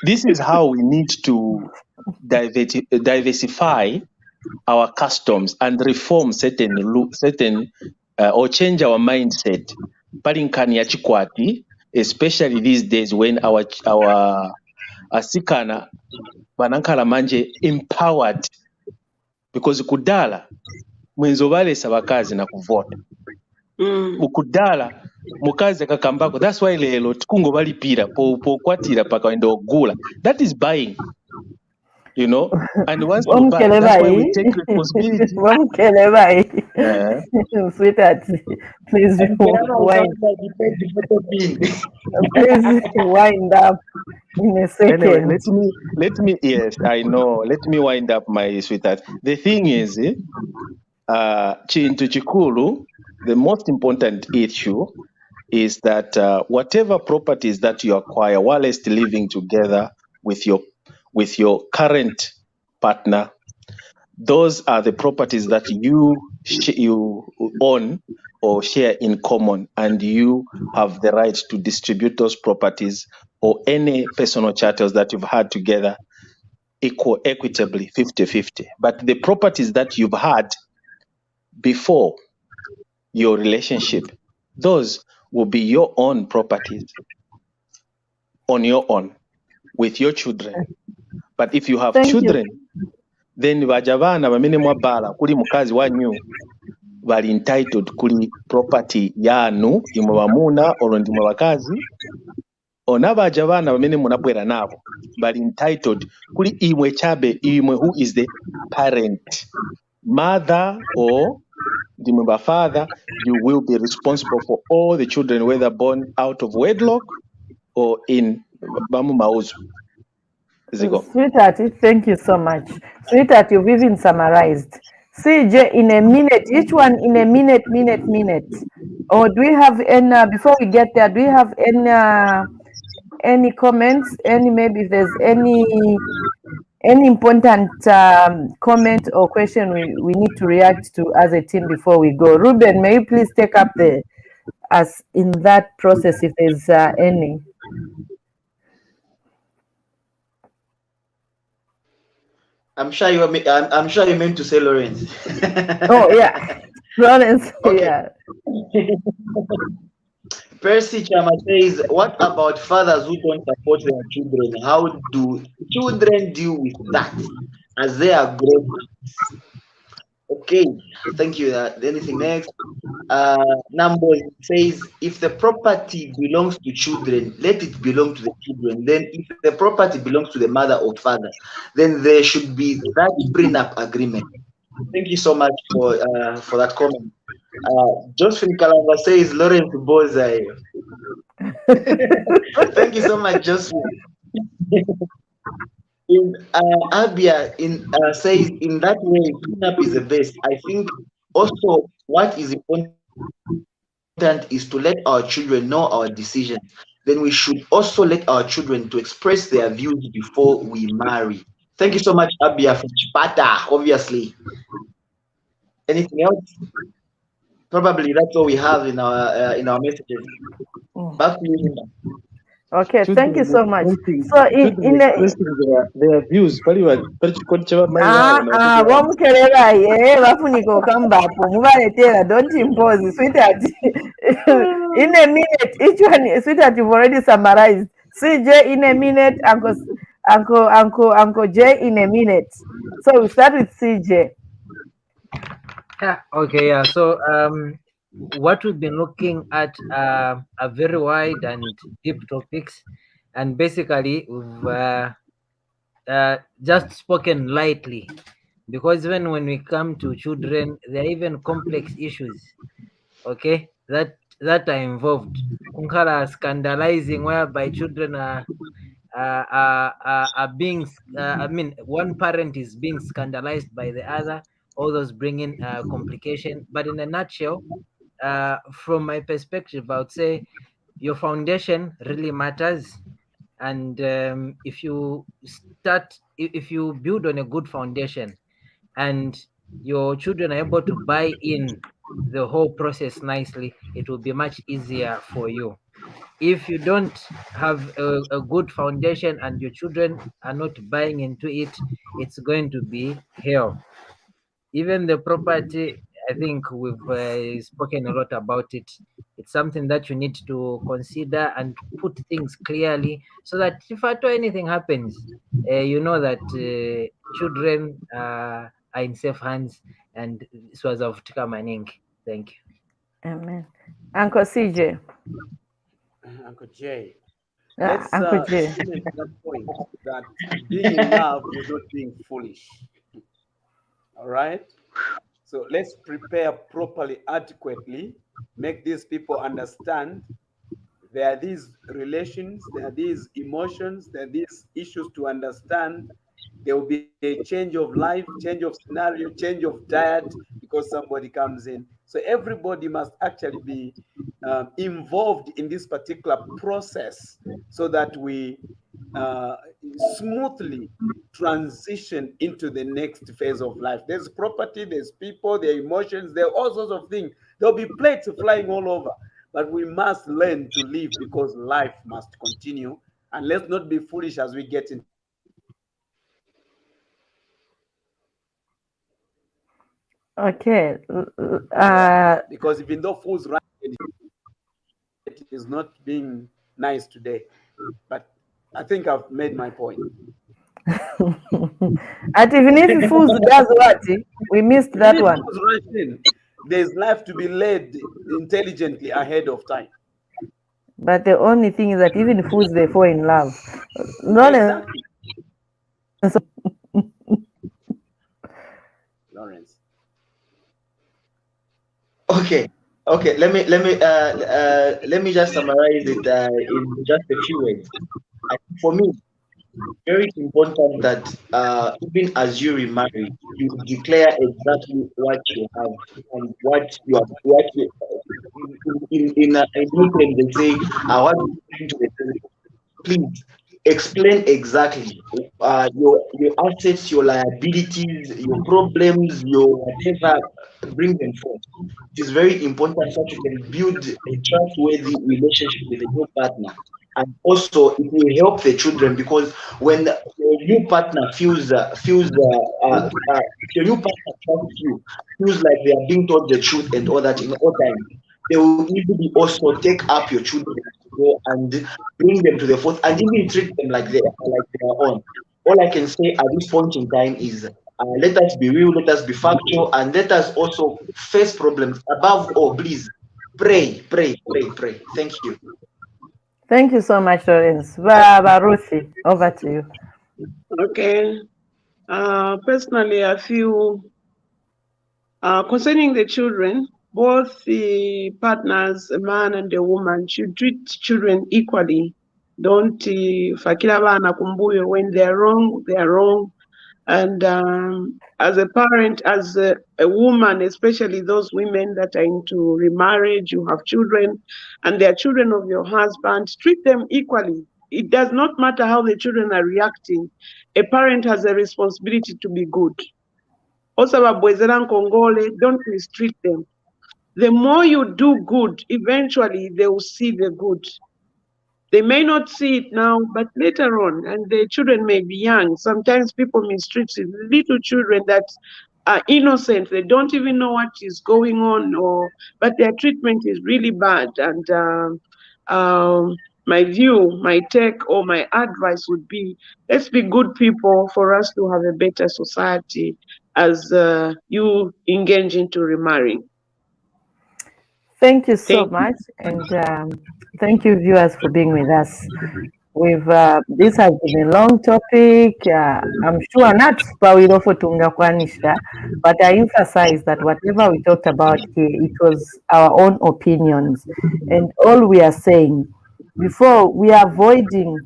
This is how we need to diversify our customs and reform certain or change our mindset pali nkhani ya chikwati, especially these days when our asikana vanankhala manje empowered, because kudala mwenzo valesa vakazi na kuvota ukudala mukazi akakambako. That's why lelo tikungo valipira pokwatira pakaenda ogula. That is buying, you know. And once you buy, that's why we take responsibility. Sweetheart, please wind. Please wind up in a second. Anyway, let me. Yes, I know. Let me wind up, my sweetheart. The thing is, chintu chikulu, the most important issue is that whatever properties that you acquire whilst living together with your current partner, those are the properties that you own or share in common, and you have the right to distribute those properties or any personal chattels that you've had together equitably, 50-50. But the properties that you've had before your relationship, those will be your own properties on your own with your children. But if you have children, then vajavana vamene mwabala kuli mukazi wanyu vali entitled kuli property yanu imwe vamuna olo ndimwe vakazi, ona vajavana vamene munabwera navo vali entitled kuli imwe chabe, imwe who is the parent, mother or ndimwe vafather. You will be responsible for all the children, whether born out of wedlock or in vamu mauzo. Sweetheart, thank you so much. Sweetheart, you've even summarized. CJ, in a minute, each one in a minute. Or do we have any, before we get there, do we have any comments? Maybe if there's any important comment or question we need to react to as a team before we go? Ruben, may you please take up as in that process if there's any. I'm sure you meant to say Lawrence. Oh yeah, Lawrence. Okay. Yeah. Percy Chama says, what about fathers who don't support their children? How do children deal with that as they are grown ups? Okay, thank you. Anything next? Number says, if the property belongs to children, let it belong to the children. Then if the property belongs to the mother or father, then there should be that prenup agreement. Thank you so much for that comment. Josephine Kalamba says, Lawrence Bozai. Thank you so much, Josephine. Abia says, in that way, prenup is the best. I think also what is important is to let our children know our decisions. Then we should also let our children to express their views before we marry. Thank you so much, Abia, from Chipata, obviously. Anything else? Probably that's all we have in our messages. Back to you. Okay, thank you so much. So in their views, don't impose, sweetheart. In a minute, each one, sweetheart, you've already summarized. CJ in a minute, Uncle J in a minute. So we start with CJ. Yeah, okay, yeah. So what we've been looking at are very wide and deep topics, and basically we've just spoken lightly, because even when we come to children, there are even complex issues, okay, that are involved. Kunkara scandalizing, whereby children are being, I mean, one parent is being scandalized by the other. All those bringing complication. But in a nutshell, from my perspective, I would say your foundation really matters. And if you build on a good foundation and your children are able to buy in the whole process nicely, it will be much easier for you. If you don't have a good foundation and your children are not buying into it, it's going to be hell. Even the property, I think we've spoken a lot about it. It's something that you need to consider and put things clearly so that if at all anything happens, you know that children are in safe hands. And this was Avutika Maning. Thank you. Amen. Uncle CJ. Uncle Jay. Uncle Jay. Cement that point that being in love is not being foolish. All right? So let's prepare properly, adequately, make these people understand there are these relations, there are these emotions, there are these issues to understand. There will be a change of life, change of scenario, change of diet because somebody comes in. So everybody must actually be involved in this particular process so that we smoothly transition into the next phase of life. There's property, there's people, there are emotions, there are all sorts of things. There'll be plates flying all over, but we must learn to live because life must continue. And let's not be foolish as we get into it. Okay. Because even though fools run, it is not being nice today. But I think I've made my point. And even if fools does what? We missed that one. There's life to be led intelligently ahead of time. But the only thing is that even fools, they fall in love. Exactly. Lawrence. Okay. Let me just summarize it in just a few words. For me, very important that even as you remarry, you declare exactly what you have and what you are. What you, in Ukraine they say, "I want to bring to the table." Please explain exactly your assets, your liabilities, your problems, your whatever. Bring them forth. It is very important so you can build a trustworthy relationship with a new partner. And also, it will help the children because when your new partner if your new partner trusts you, feels like they are being told the truth and all that in all time, they will easily also take up your children and bring them to the fold and even treat them like their own. All I can say at this point in time is let us be real, let us be factual, and let us also face problems. Above all, please pray. Thank you. Thank you so much, Lawrence. Ruthie, over to you. Okay. Personally, I feel concerning the children, both the partners, a man and a woman, should treat children equally. Don't fakila bana kumbuyo. When they are wrong. And as a parent, as a woman, especially those women that are into remarriage, you have children, and they are children of your husband, treat them equally. It does not matter how the children are reacting. A parent has a responsibility to be good. Also, Kongole, don't mistreat them. The more you do good, eventually they will see the good. They may not see it now, but later on, and the children may be young. Sometimes people mistreat little children that are innocent. They don't even know what is going on, but their treatment is really bad. And my view, my take, or my advice would be: let's be good people for us to have a better society as you engage into remarrying. Thank you so much, and thank you, viewers, for being with us. This has been a long topic. I'm sure not kwanisha, but I emphasize that whatever we talked about here, it was our own opinions, and all we are saying before we are avoiding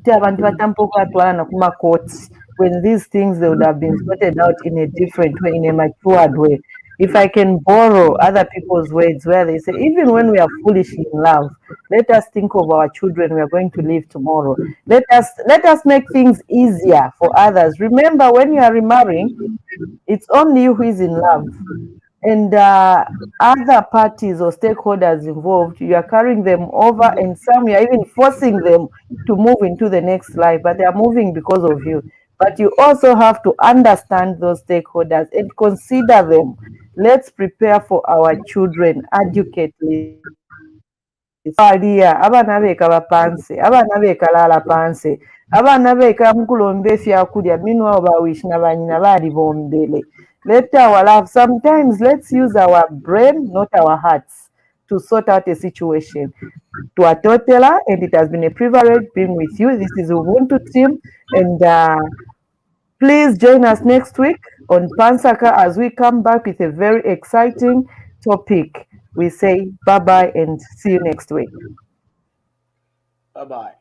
when these things they would have been sorted out in a different way, in a matured way. If I can borrow other people's words where they say, even when we are foolish in love, let us think of our children we are going to live tomorrow. Let us make things easier for others. Remember, when you are remarrying, it's only you who is in love. And other parties or stakeholders involved, you are carrying them over, and some you are even forcing them to move into the next life, but they are moving because of you. But you also have to understand those stakeholders and consider them. Let's prepare for our children adequately. Abaana beeka bapanse, abaana beeka lala panse, abaana beeka mukulombe fyakulya meanwhile bawishina banyina bali bombele. Let our love, sometimes let's use our brain, not our hearts, to sort out a situation. Tuatotela, and it has been a privilege being with you. This is Ubuntu team, and please join us next week on Pansaka as we come back with a very exciting topic. We say bye-bye and see you next week. Bye-bye.